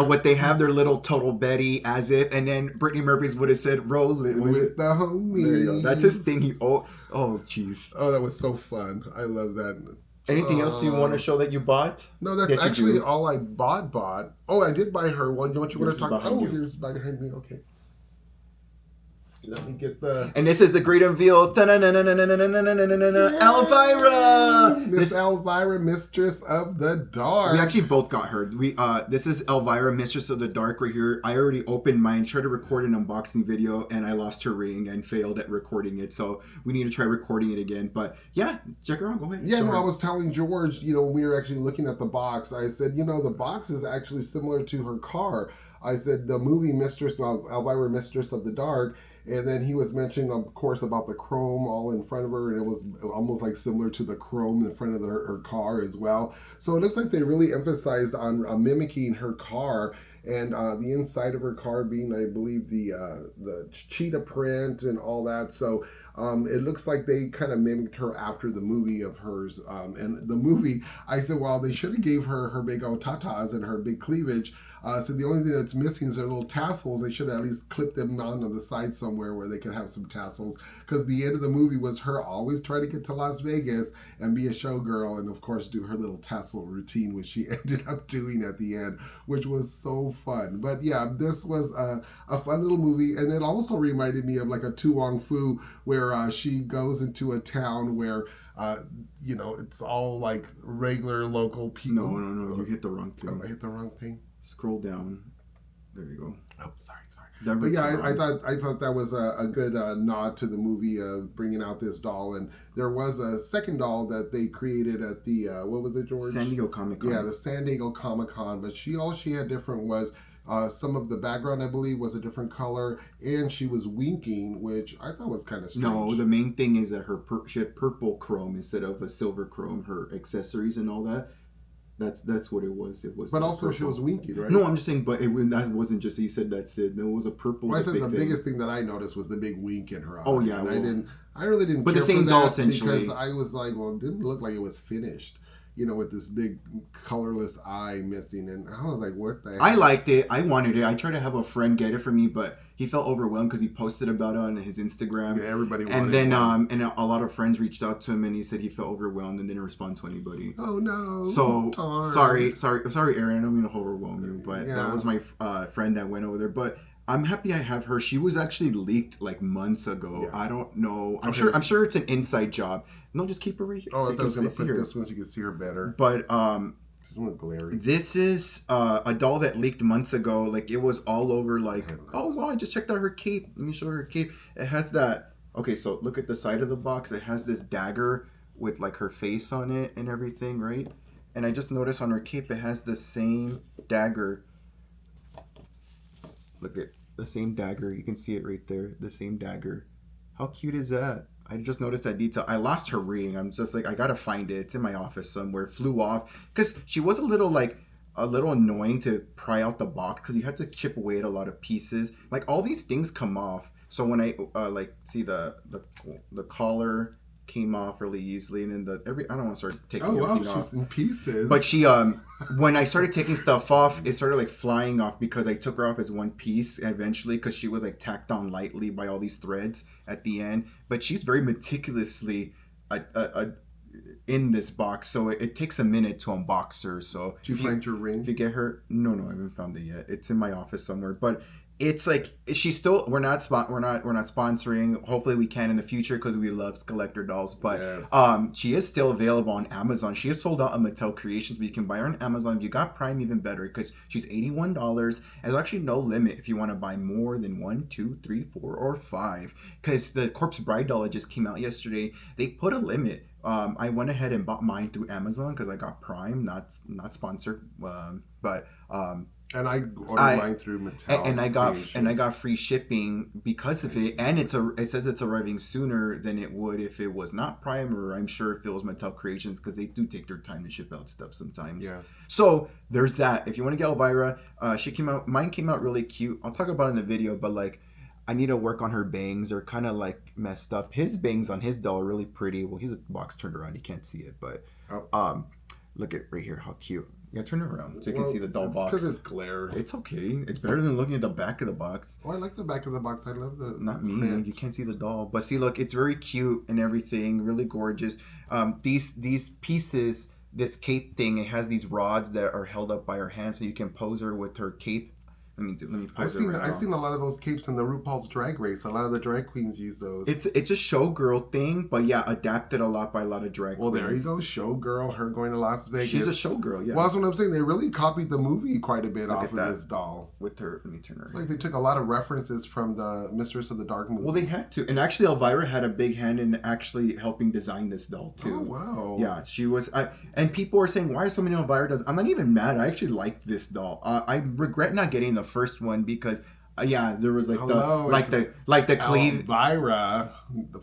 what they have their little Total Betty as if, and then Brittany Murphy's would have said roll it with the homies. There you go. That's his thing. Oh jeez. Oh, that was so fun. I love that. Anything else you want to show that you bought? No, that's Yes, actually all I bought. Oh, I did buy her one. Don't you want to talk? Behind you. Here's behind me. Okay. Let me get the. And this is the great unveil. Elvira! Miss Elvira, Mistress of the Dark. We actually both got her. This is Elvira, Mistress of the Dark right here. I already opened mine, tried to record an unboxing video, and I lost her ring and failed at recording it. So we need to try recording it again. But yeah, check her out. Go ahead. Yeah, no, I was telling George, when we were actually looking at the box, I said, the box is actually similar to her car. I said the movie Elvira, Mistress of the Dark. And then he was mentioning, of course, about the chrome all in front of her, and it was almost like similar to the chrome in front of her car as well. So it looks like they really emphasized on mimicking her car, and the inside of her car being, I believe, the cheetah print and all that. So it looks like they kind of mimicked her after the movie of hers. And the movie, I said, well, they should have gave her big old tatas and her big cleavage. So the only thing that's missing is their little tassels. They should have at least clipped them on the side somewhere where they could have some tassels. Because the end of the movie was her always trying to get to Las Vegas and be a showgirl, and of course do her little tassel routine, which she ended up doing at the end, which was so fun. But yeah, this was a fun little movie, and it also reminded me of like a Tu Wong Fu, where she goes into a town where it's all like regular local people. No, you hit the wrong thing. Oh, I hit the wrong thing. Scroll down. There you go. Oh, sorry. But yeah, I thought that was a good nod to the movie of bringing out this doll, and there was a second doll that they created at the what was it, George? San Diego Comic-Con. Yeah, the San Diego Comic-Con. But all she had different was some of the background, I believe, was a different color, and she was winking, which I thought was kind of strange. No, the main thing is that she had purple chrome instead of a silver chrome. Her accessories and all that. That's what it was. It was. But also purple. she was winking, right? No, I'm just saying, but that wasn't just. You said that's it. No, it was a purple. Well, I said the thing. biggest thing that I noticed was the big wink in her eye. Oh yeah, and I really didn't. But care the same for doll that essentially. because I was like, well, it didn't look like it was finished. You know, with this big colorless eye missing, and I was like, what the heck? I liked it. I wanted it. I tried to have a friend get it for me, but he felt overwhelmed because he posted about it on his Instagram. Yeah, everybody wanted and then one. and a lot of friends reached out to him, and he said he felt overwhelmed and didn't respond to anybody. Oh no! So darn. sorry, Aaron. I don't mean to overwhelm you, but that was my friend that went over there. But I'm happy I have her. She was actually leaked like months ago. Yeah. I don't know. I'm sure it's an inside job. No, just keep her right here. Oh, so I thought I was gonna put this one so you can see her better. But this is a doll that leaked months ago. Like it was all over. Like, oh wow, I just checked out her cape. Let me show her cape. It has that. Okay, so look at the side of the box. It has this dagger with like her face on it and everything, right? And I just noticed on her cape it has the same dagger. Look at the same dagger. You can see it right there. The same dagger. How cute is that? I just noticed that detail. I lost her ring. I'm just like, I gotta find it. It's in my office somewhere. It flew off because she was a little annoying to pry out the box because you had to chip away at a lot of pieces. Like all these things come off. So when I see the collar came off really easily, and then I don't want to start taking everything off. She's in pieces. But she when I started taking stuff off, it started like flying off because I took her off as one piece eventually because she was like tacked on lightly by all these threads at the end. But she's very meticulously in this box, so it takes a minute to unbox her. So did you find your ring? If you get her, no, I haven't found it yet. It's in my office somewhere, but. It's like she's still we're not sponsoring. Hopefully we can in the future because we love collector dolls. But yes. She is still available on Amazon. She is sold out on Mattel Creations, but you can buy her on Amazon. If you got Prime, even better because she's $81. There's actually no limit if you want to buy more than 1, 2, 3, 4, or 5. Because the Corpse Bride doll that just came out yesterday, they put a limit. I went ahead and bought mine through Amazon because I got Prime, not sponsored, but. And I ordered mine through Mattel, and I got free shipping because of it. And it says it's arriving sooner than it would if it was not Prime, or I'm sure if it was Mattel Creations because they do take their time to ship out stuff sometimes. Yeah. So there's that. If you want to get Elvira, mine came out really cute. I'll talk about it in the video, but like I need to work on her bangs. They're kind of like messed up. His bangs on his doll are really pretty. Well, he's a box turned around. You can't see it, but look at right here. How cute. Yeah, turn it around so you can see the doll box. Because it's glare. It's okay. It's better than looking at the back of the box. Oh, I like the back of the box. I love the Not me. Print. You can't see the doll. But see, look, it's very cute and everything. Really gorgeous. These pieces, this cape thing, it has these rods that are held up by her hand so you can pose her with her cape. Let me pose it right now. I've seen a lot of those capes in the RuPaul's Drag Race. A lot of the drag queens use those. It's a showgirl thing, but yeah, adapted a lot by a lot of drag queens. Well, there you go, showgirl. Her going to Las Vegas. She's a showgirl, yeah. Well, that's what I'm saying. They really copied the movie quite a bit off of this doll. With her, let me turn her. It's like they took a lot of references from the Mistress of the Dark movie. Well, they had to, and actually, Elvira had a big hand in actually helping design this doll too. Oh wow! Yeah, she was. And people were saying, "Why are so many Elvira dolls?" I'm not even mad. I actually like this doll. I regret not getting the first one because. Yeah, there was the cleave. Elvira.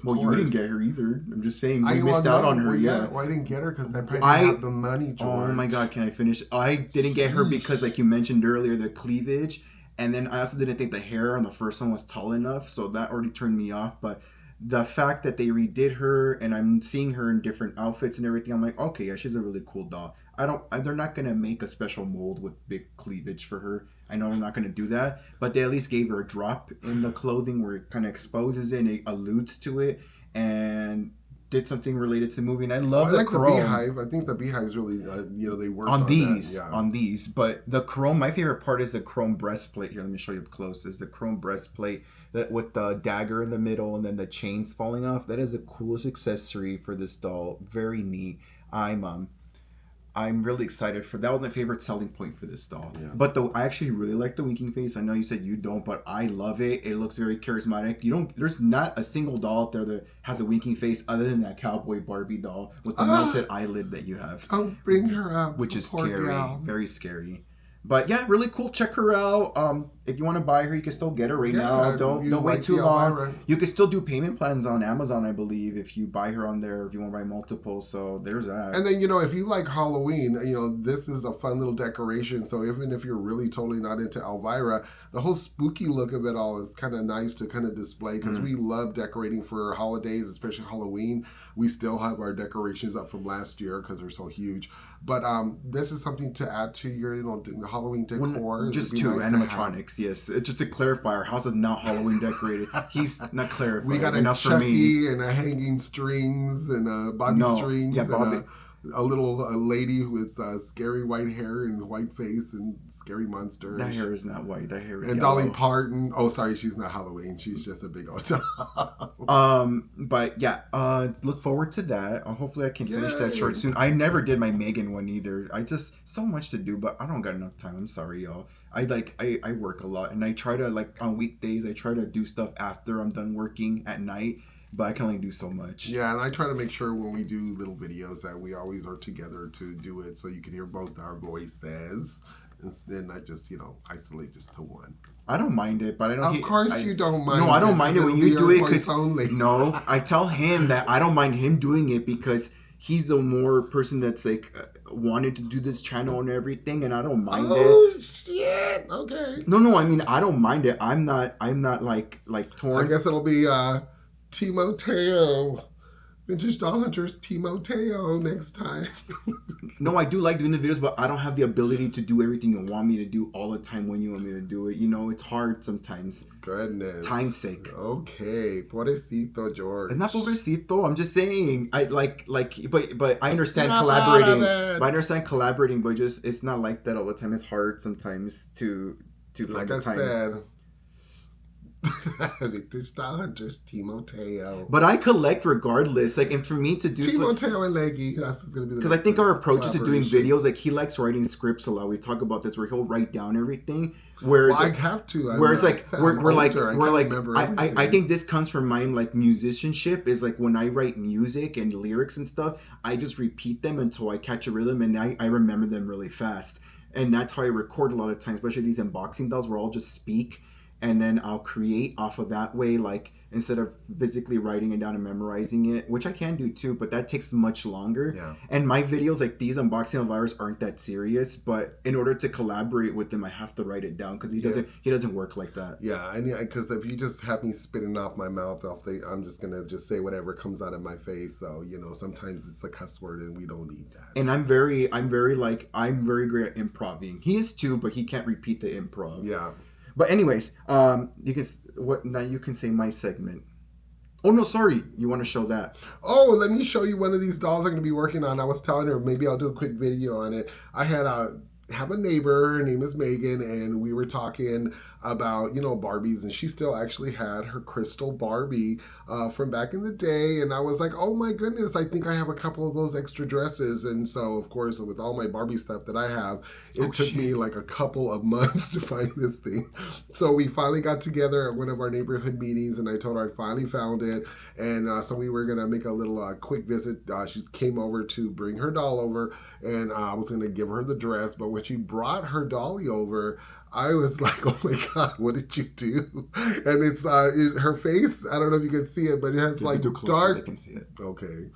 Well, you didn't get her either. I'm just saying we missed out on her. Yeah, well, I didn't get her because I probably didn't have the money. George. Oh my God, can I finish? I didn't get her because, like you mentioned earlier, the cleavage, and then I also didn't think the hair on the first one was tall enough, so that already turned me off. But the fact that they redid her and I'm seeing her in different outfits and everything, I'm like, okay, yeah, she's a really cool doll. They're not gonna make a special mold with big cleavage for her. I know they're not gonna do that, but they at least gave her a drop in the clothing where it kind of exposes it and it alludes to it and did something related to the movie. And I love the chrome. The beehive. I think the beehive's really, they work on these. That, yeah. On these, but the chrome. My favorite part is the chrome breastplate. Here, let me show you up close. Is the chrome breastplate that with the dagger in the middle and then the chains falling off. That is the coolest accessory for this doll. Very neat. I'm really excited for that. Was my favorite selling point for this doll. Yeah. But I actually really like the winking face. I know you said you don't, but I love it. It looks very charismatic. There's not a single doll out there that has a winking face other than that cowboy Barbie doll with the melted eyelid that you have. Don't bring her up. Which is scary. Gal. Very scary. But yeah, really cool. Check her out. If you want to buy her, you can still get her right now. Yeah, you Don't wait like too the long. Elvira. You can still do payment plans on Amazon, I believe, if you buy her on there. If you want to buy multiple, so there's that. And then, if you like Halloween, this is a fun little decoration. So even if you're really totally not into Elvira, the whole spooky look of it all is kind of nice to kind of display because we love decorating for holidays, especially Halloween. We still have our decorations up from last year because they're so huge. But this is something to add to your, Halloween decor. Just It'd be two nice to have. animatronics, yes. Just to clarify, our house is not Halloween decorated. He's not clarifying. We got a enough for me. Chucky and a hanging strings and a Bobby No, strings yeah, and Bobby. a little lady with scary white hair and white face and scary monster. That hair is not white. That hair is And yellow. Dolly Parton. Oh, sorry, she's not Halloween. She's just a big old doll. But yeah, look forward to that. Hopefully I can finish that Yay. short soon. I never did my Megan one either. I just so much to do, but I don't got enough time. I'm sorry, y'all. I work a lot, and I try to, like, on weekdays I try to do stuff after I'm done working at night, but I can only do so much. Yeah, and I try to make sure when we do little videos that we always are together to do it so you can hear both our voices. And then I just, isolate just to one. I don't mind it, but I don't. Of course you don't mind. No, I don't mind it when you do it because only. no, I tell him that I don't mind him doing it because he's the more person that's like wanted to do this channel and everything, and I don't mind it. Oh shit! Okay. No, I mean I don't mind it. I'm not like torn. I guess it'll be Timoteo. Vintage Doll Hunters Timoteo next time. No, I do like doing the videos, but I don't have the ability to do everything you want me to do all the time when you want me to do it. It's hard sometimes. Goodness. Time's sake. Okay. Pobrecito George. It's not pobrecito. I'm just saying. I but I understand Snap collaborating. out of it. But I understand collaborating, but just it's not like that all the time. It's hard sometimes to find Like the I time. said. Vintage Doll Hunters Timoteo. But I collect regardless. Like, and for me to do Timoteo and Leggy. That's going to be the because I think our approaches to doing collaboration. videos, like he likes writing scripts a lot. We talk about this where he'll write down everything. Whereas Well, I have to. Whereas like we're like I I think this comes from mine, like musicianship is like when I write music and lyrics and stuff, I just repeat them until I catch a rhythm and I remember them really fast. And that's how I record a lot of times, especially these unboxing dolls where I'll just speak and then I'll create off of that way, like instead of physically writing it down and memorizing it, which I can do too, but that takes much longer. Yeah. And my videos, like these unboxing of virus, aren't that serious, but in order to collaborate with him, I have to write it down because he doesn't work like that. Yeah, because if you just have me spitting off my mouth, I'm just gonna just say whatever comes out of my face. So sometimes it's a cuss word, and we don't need that. And I'm very great at improvising. He is too, but he can't repeat the improv. Yeah. But anyways, you can say my segment. Oh no, sorry. You want to show that? Oh, let me show you one of these dolls I'm going to be working on. I was telling her maybe I'll do a quick video on it. I have a neighbor, her name is Megan, and we were talking about Barbies, and she still actually had her crystal Barbie from back in the day, and I was like, oh my goodness, I think I have a couple of those extra dresses. And so of course with all my Barbie stuff that I have, it took me like a couple of months to find this thing. So we finally got together at one of our neighborhood meetings, and I told her I finally found it, and so we were gonna make a little quick visit. She came over to bring her doll over, and I was gonna give her the dress, but when she brought her dolly over, I was like, oh my God, what did you do? And it's her face, I don't know if you can see it, but it has like dark. I can see it. Okay.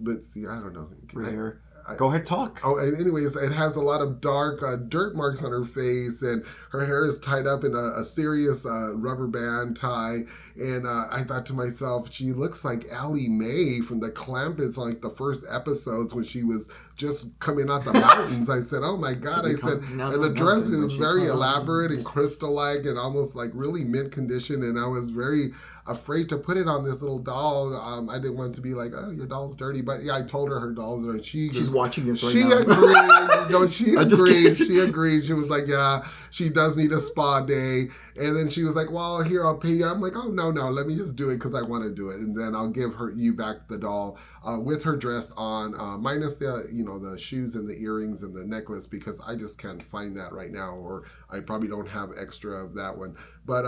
But see, I don't know. Right here. Go ahead, talk. Oh, and anyways, it has a lot of dark dirt marks on her face, and her hair is tied up in a serious rubber band tie. And I thought to myself, she looks like Allie Mae from the Clampets, like the first episodes when she was just coming out the mountains. I said, oh my God. I said, and the dress is very elaborate and crystal-like and almost like really mint condition. And I was very afraid to put it on this little doll. I didn't want to be like, oh, your doll's dirty. But yeah, I told her doll's dirty. She's watching this right now. She agreed. No, she agreed. She agreed. She was like, yeah, she does need a spa day. And then she was like, well, here, I'll pay you. I'm like, oh, no, let me just do it because I want to do it. And then I'll give you back the doll with her dress on, minus the shoes and the earrings and the necklace, because I just can't find that right now, or I probably don't have extra of that one. But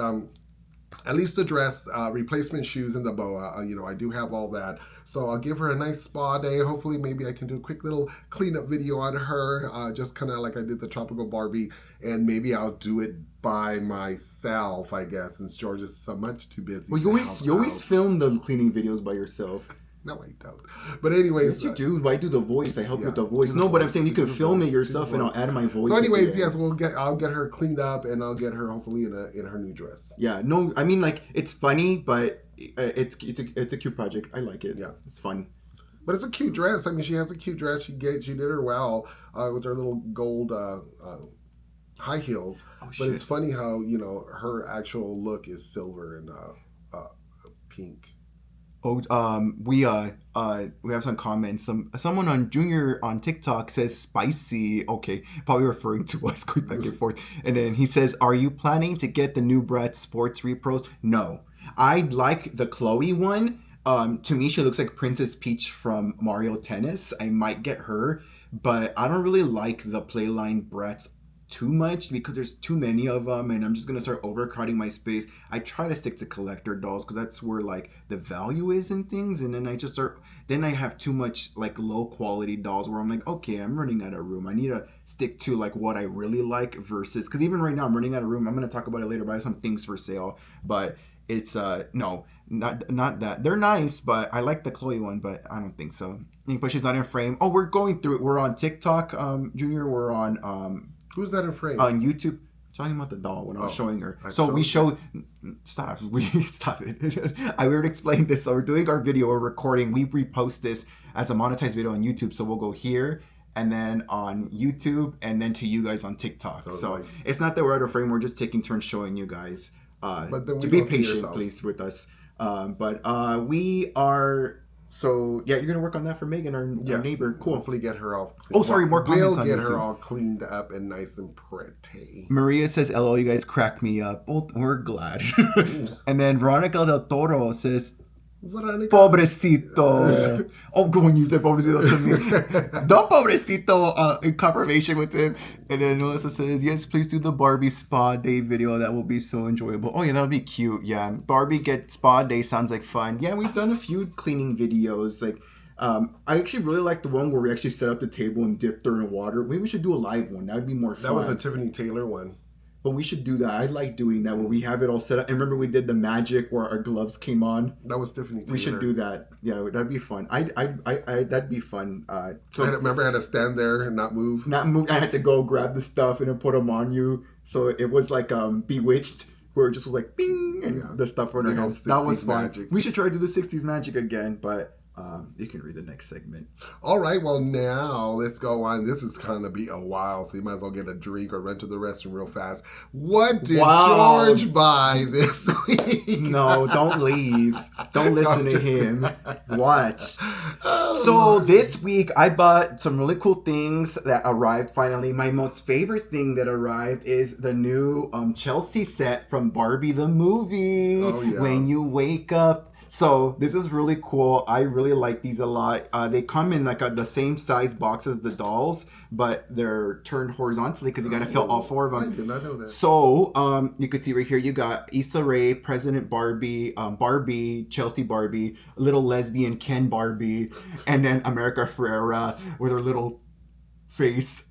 at least the dress, replacement shoes, and the boa. I do have all that. So I'll give her a nice spa day. Hopefully, maybe I can do a quick little cleanup video on her, just kind of like I did the Tropical Barbie. And maybe I'll do it by myself, I guess, since George is so much too busy. Well, you always film the cleaning videos by yourself. No, I don't. But anyways, yes, you do. I do the voice. I help you with the voice. No, but I'm saying you can film it yourself, and I'll add my voice. So, anyways, yes, I'll get her cleaned up, and I'll get her hopefully in her new dress. Yeah. No, I mean like it's funny, but it's a cute project. I like it. Yeah, it's fun. But it's a cute dress. I mean, she has a cute dress. She did her well with her little gold high heels. Oh, but it's funny how her actual look is silver and pink. Oh, we have some comments. Someone on Junior on TikTok says spicy. Okay, probably referring to us going back and forth. And then he says, "Are you planning to get the new Bratz Sports repros?" No, I like the Chloe one. To me, she looks like Princess Peach from Mario Tennis. I might get her, but I don't really like the Playline Bratz too much because there's too many of them, and I'm just gonna start overcrowding my space. I try to stick to collector dolls because that's where like the value is in things, and then I have too much like low quality dolls where I'm like, okay, I'm running out of room. I need to stick to like what I really like versus, because even right now I'm running out of room. I'm gonna talk about it later, but I have some things for sale, but it's no, not that. They're nice, but I like the Chloe one, but I don't think so. But she's not in frame. Oh, we're going through it. We're on TikTok, Junior. We're on who's that in frame? On YouTube. Talking about the doll when I was showing her. So we showed. Stop. Stop it. I already explained this. So we're doing our video. We're recording. We repost this as a monetized video on YouTube. So we'll go here and then on YouTube and then to you guys on TikTok. So it's not that we're out of frame. We're just taking turns showing you guys. But then to be patient, please, with us. But we are. So yeah, you're gonna work on that for Megan, our neighbor. Cool. Hopefully, get her all. Oh, sorry, more comments. We'll get her all cleaned up and nice and pretty. Maria says, "LOL, you guys crack me up." Well, we're glad. And then Veronica del Toro says, Veronica. Pobrecito. Oh, when you said pobrecito to me. Don't pobrecito in confirmation with him. And then Melissa says, yes, please do the Barbie spa day video. That will be so enjoyable. Oh, yeah, that would be cute. Yeah. Barbie get spa day sounds like fun. Yeah, we've done a few cleaning videos. Like, I actually really like the one where we actually set up the table and dipped her in water. Maybe we should do a live one. That would be more fun. That was a Tiffany Taylor one. But we should do that. I like doing that where we have it all set up. And remember we did the magic where our gloves came on. That was Tiffany Taylor. We should do that. Yeah, that'd be fun. I that'd be fun. So I remember I had to stand there and not move. Not move. I had to go grab the stuff and then put them on you. So it was like Bewitched, where it just was like bing and the stuff on our hands. That was fun. Magic. We should try to do the 60s magic again, but you can read the next segment. All right, well, now let's go on. This is going to be a while, so you might as well get a drink or run to the restroom real fast. What did George buy this week? No, don't leave. Don't listen to him. Watch. So this week, I bought some really cool things that arrived finally. My most favorite thing that arrived is the new Chelsea set from Barbie the movie. Oh, yeah. When you wake up. So this is really cool. I really like these a lot. They come in like the same size box as the dolls, but they're turned horizontally because you got to fill all four of them. I did not know that. So you could see right here, you got Issa Rae, President Barbie, Barbie, Chelsea Barbie, little lesbian Ken Barbie, and then America Ferrera with her little face.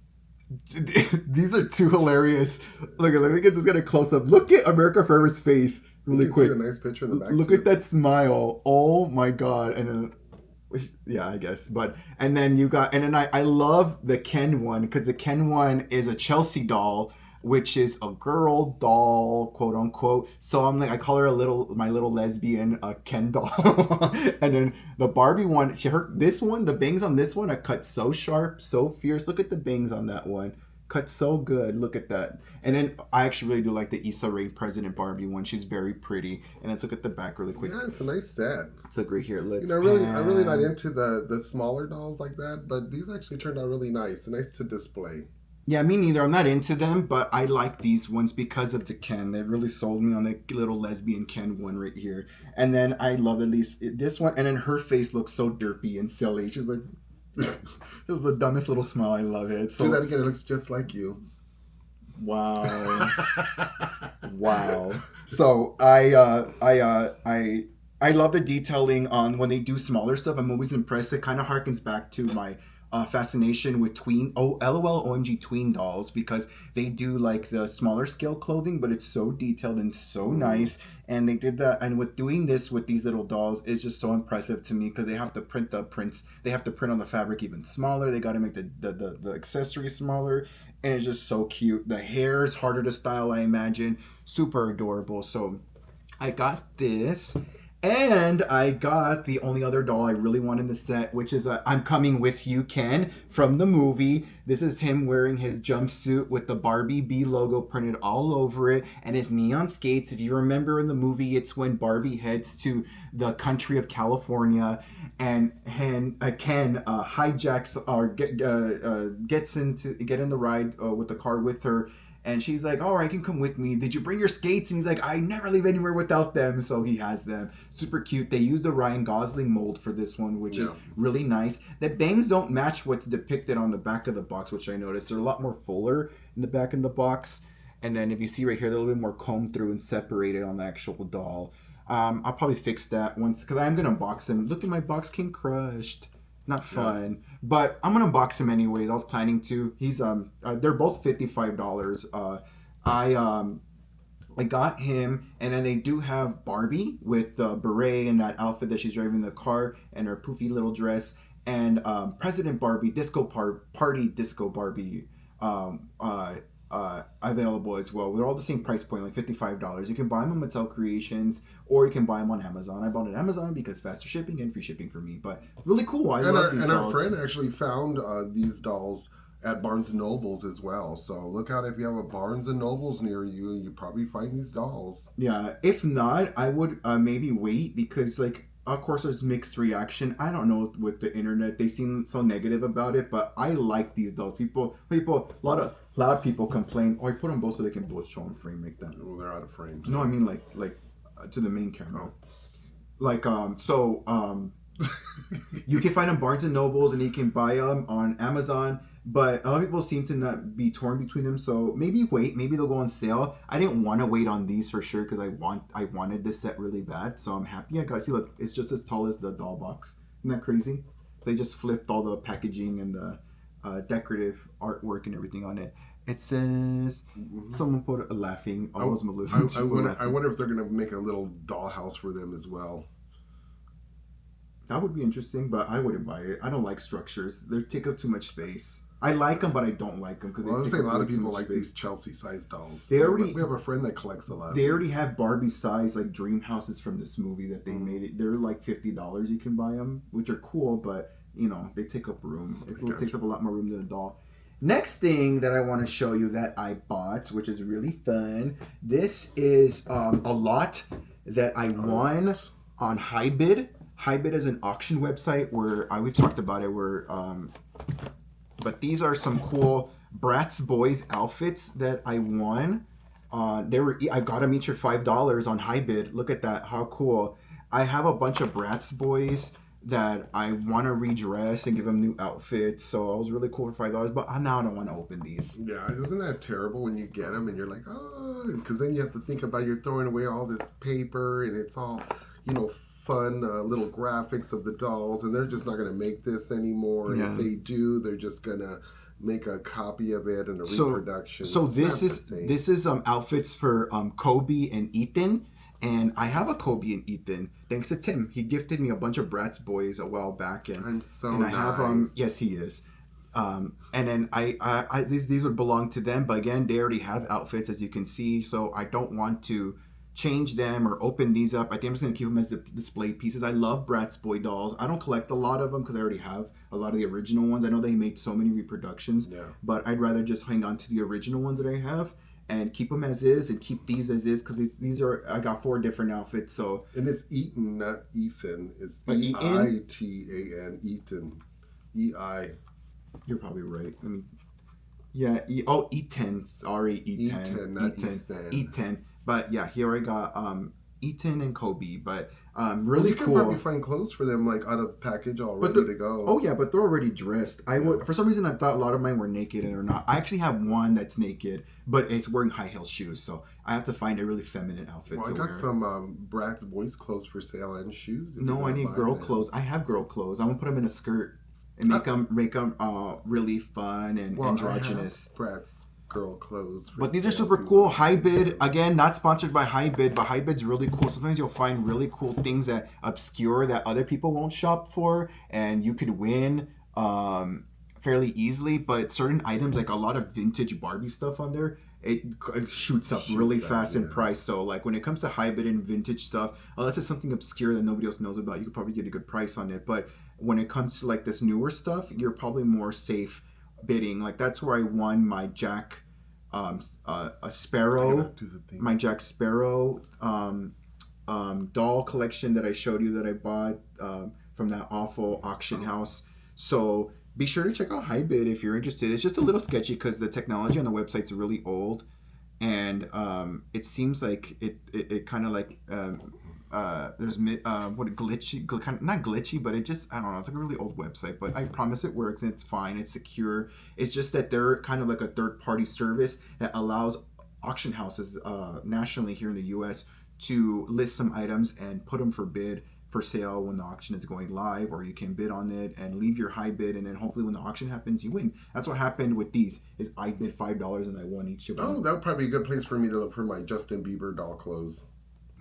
These are too hilarious. Look, let me get this guy a close up. Look at America Ferrera's face. Really quick. See a nice picture in the back. Look at that smile. Oh my god. And then, yeah, I guess. And then I love the Ken one because the Ken one is a Chelsea doll, which is a girl doll, quote unquote. So I'm like, I call her my little lesbian Ken doll. And then the Barbie one, the bangs on this one are cut so sharp, so fierce. Look at the bangs on that one. Cut so good. Look at that. And then I actually really do like the Issa Rae President Barbie one. She's very pretty. And let's look at the back really quick. Yeah, it's a nice set. Let's look right here. I'm really not into the smaller dolls like that, but these actually turned out really nice. Nice to display. Yeah, me neither. I'm not into them, but I like these ones because of the Ken. They really sold me on the little lesbian Ken one right here. And then I love at least this one. And then her face looks so derpy and silly. She's like... This is the dumbest little smile. I love it. So, do that again. It looks just like you. Wow. Wow. So I love the detailing on when they do smaller stuff. I'm always impressed. It kind of harkens back to my fascination with tween LOL OMG tween dolls because they do like the smaller scale clothing, but it's so detailed and so Mm, nice. And they did that, and with doing this with these little dolls is just so impressive to me because they have to print the prints. They have to print on the fabric even smaller. They got to make the accessories smaller, and it's just so cute. The hair is harder to style, I imagine. Super adorable. So I got this. And I got the only other doll I really want in the set, which is I'm Coming With You, Ken, from the movie. This is him wearing his jumpsuit with the Barbie B logo printed all over it and his neon skates. If you remember in the movie, it's when Barbie heads to the country of California and Ken hijacks or gets in the ride with the car with her, and she's like, "All right, you can come with me. Did you bring your skates?" And he's like, "I never leave anywhere without them." So he has them. Super cute. They used the Ryan Gosling mold for this one, which is yeah. really nice. The bangs don't match what's depicted on the back of the box, which I noticed. They're a lot more fuller in the back of the box. And then if you see right here, they're a little bit more combed through and separated on the actual doll. I'll probably fix that once because I'm gonna unbox him. Look at my box king crushed. Not Yeah. fun, but I'm gonna unbox him anyways. I was planning to. He's they're both $55. I um, I got him, and then they do have Barbie with the beret and that outfit that she's driving the car and her poofy little dress, and President Barbie, Party Disco Barbie, um, uh, available as well. They're all the same price point, like $55. You can buy them on Mattel Creations, or you can buy them on Amazon. I bought it on Amazon because faster shipping and free shipping for me. But really cool. I And love our these and our dolls. friend actually found these dolls at Barnes and Nobles as well. So look out if you have a Barnes and Nobles near you, you probably find these dolls. Yeah, if not, I would maybe wait because, like, of course, there's mixed reaction. I don't know with the internet; they seem so negative about it, but I like these dolls. A lot of loud people complain. Oh, I put them both so they can both show in frame like that. Well, they're out of frame. No, I So. mean like to the main camera. Oh. Like you can find them Barnes and Nobles, and you can buy them on Amazon. But a lot of people seem to not be torn between them, so maybe wait. Maybe they'll go on sale. I didn't want to wait on these for sure because I wanted this set really bad. So I'm happy I got. See, look, it's just as tall as the doll box. Isn't that crazy? So they just flipped all the packaging and the decorative artwork and everything on it. It says Mhm. someone put a laughing. I, All those Melissa people I laughing. wonder if they're gonna make a little dollhouse for them as well. That would be interesting, but I wouldn't buy it. I don't like structures. They take up too much space. I like them, but I don't like them because Well, I they would take say a up lot of way too people much like space. these Chelsea-sized dolls. They already We have a friend that collects a lot of they already these. have Barbie size like dream houses from this movie that they made it. They're like $50. You can buy them, which are cool, but they take up room. It takes up a lot more room than a doll. Next thing that I want to show you that I bought, which is really fun. This is a lot that I won on HiBid. HiBid is an auction website where we've talked about it. But these are some cool Bratz Boys outfits that I won. I got them each for $5 on HiBid. Look at that, how cool! I have a bunch of Bratz Boys that I want to redress and give them new outfits. So it was really cool for $5. But now I don't want to open these. Yeah, isn't that terrible when you get them and you're like, oh, because then you have to think about you're throwing away all this paper and it's all, fun little graphics of the dolls, and they're just not going to make this anymore. And if they do, they're just going to make a copy of it and a reproduction. So It's this not the is same. this is outfits for Kobe and Ethan. And I have a Kobe and Ethan thanks to Tim. He gifted me a bunch of Bratz Boys a while back, and I'm so and I have nice. yes, he is. And then these would belong to them, but again, they already have outfits as you can see, so I don't want to change them or open these up. I think I'm just gonna keep them as the display pieces. I love Bratz Boy dolls. I don't collect a lot of them because I already have a lot of the original ones. I know they made so many reproductions, Yeah. but I'd rather just hang on to the original ones that I have and keep them as is and keep these as is because these are I got 4 different outfits. So And it's Eaton, not Ethan. It's Eaton? Eitan. Eaton. E-I. you're probably right. I mean, yeah. E10. Sorry, E10. Eaton, not Ethan. E10. But yeah, here I got Eaton and Kobe, but Well, really you can probably cool. find clothes for them like out of package all But ready to go. oh yeah, but they're already dressed. I Yeah. would for some reason I thought a lot of mine were naked and they're not. I actually have one that's naked, but it's wearing high heel shoes, so I have to find a really feminine outfit Well, I to got wear. some Bratz boys clothes for sale and shoes if you're No, I gonna need buy girl them. clothes. I have girl clothes. I'm gonna put them in a skirt and Uh, make them really fun and well, I have androgynous. Bratz girl clothes for But these are sale super if you cool. want to High see bid them. again, not sponsored by High Bid, but High Bid's really cool. Sometimes you'll find really cool things that obscure that other people won't shop for, and you could win fairly easily. But certain items, like a lot of vintage Barbie stuff on there, it shoots up really Shoots up, fast in yeah. price. So like when it comes to High Bid and vintage stuff, unless it's something obscure that nobody else knows about, you could probably get a good price on it. But when it comes to like this newer stuff, you're probably more safe bidding. Like that's where I won my Jack a I Sparrow, gotta do the thing. my Jack Sparrow doll collection that I showed you that I bought from that awful auction house. So be sure to check out Hybid if you're interested. It's just a little sketchy because the technology on the website's really old, and it seems like it kind of like there's what glitchy kind of, not glitchy, but it just I don't know, it's like a really old website, but I promise it works and it's fine, it's secure. It's just that they're kind of like a third party service that allows auction houses nationally here in the US to list some items and put them for bid for sale when the auction is going live, or you can bid on it and leave your high bid, and then hopefully when the auction happens you win. That's what happened with these. Is I bid $5 and I won each of them. Oh, that would probably be a good place for me to look for my Justin Bieber doll clothes.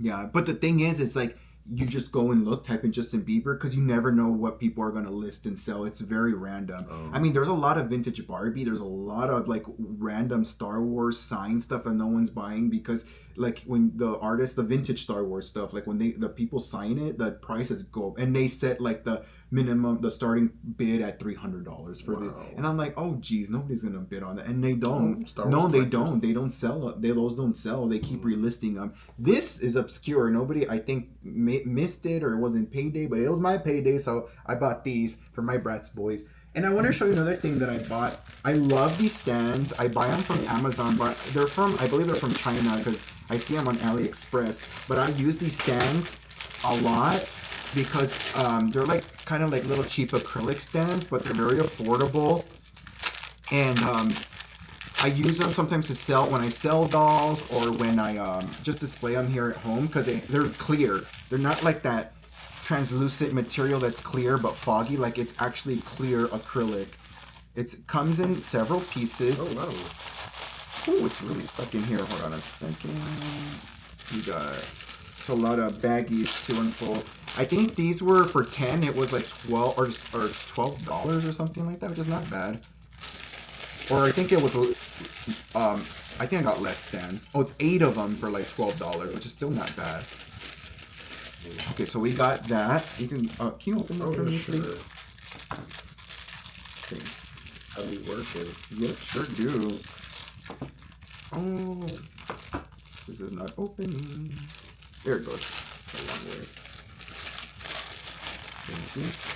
Yeah, but the thing is, it's like you just go and look, type in Justin Bieber, because you never know what people are going to list and sell. It's very random. I mean, there's a lot of vintage Barbie. There's a lot of like random Star Wars sign stuff that no one's buying because, like, when the artists, the vintage Star Wars stuff, like when the people sign it, the prices go and they set like the minimum, the starting bid at $300 for the. Wow. And I'm like, oh geez, nobody's gonna bid on that, and they don't. Star Wars No, they collectors. don't. They don't sell. Those don't sell. They keep relisting them. This is obscure. Nobody, I think, missed it or it wasn't payday, but it was my payday, so I bought these for my Bratz boys. And I want to show you another thing that I bought. I love these stands. I buy them from Amazon, but they're from, I believe they're from China because I see them on AliExpress. But I use these stands a lot because they're like kind of like little cheap acrylic stands, but they're very affordable. And I use them sometimes to sell when I sell dolls or when I just display them here at home because they're clear. They're not like that translucent material that's clear but foggy. Like it's actually clear acrylic. It comes in several pieces. Oh wow. Oh, it's really stuck in here. Hold on a second. We got a lot of baggies to unfold. I think these were for 10. It was like 12 or $12 or something like that, which is not bad. Or I think it was, I think I got less stands. Oh, it's 8 of them for like $12, which is still not bad. Okay, so we got that. Can you open that for me, sure. please? Thanks. I'll be working. Yep, sure do. Oh, this is not opening. There it goes. A long ways.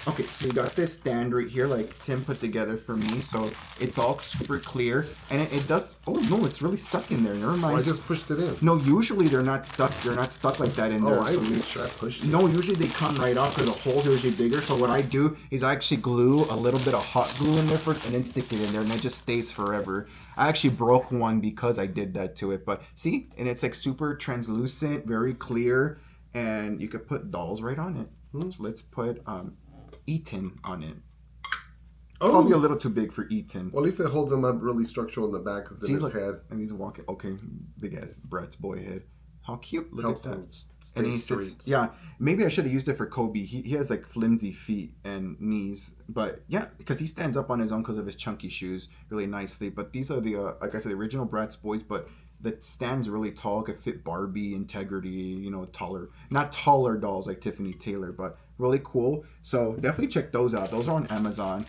Okay, so you got this stand right here, like Tim put together for me. So it's all super clear, and it does. Oh no, it's really stuck in there. Never mind. Oh, I just pushed it in. No, usually they're not stuck. They're not stuck like that in there. Oh, I So made sure I pushed it. no, usually they come right off because the holes are usually bigger. So what I do is I actually glue a little bit of hot glue in there first and then stick it in there, and it just stays forever. I actually broke one because I did that to it. But see, and it's like super translucent, very clear, and you could put dolls right on it. So let's put Eaton on it. Oh, Probably a little too big for Eaton. well, at least it holds him up really structural in the back because of See, his look, head. and he's walking. Okay, big ass Brett's boy head. How cute! Look Helps at him that. stay And he straight. sits. Yeah, maybe I should have used it for Kobe. He has like flimsy feet and knees, but yeah, because he stands up on his own because of his chunky shoes really nicely. But these are the like I said, the original Bratz boys, but the stand's really tall. Could fit Barbie, Integrity, you know, taller, not taller dolls like Tiffany Taylor, but really cool. So definitely check those out. Those are on Amazon.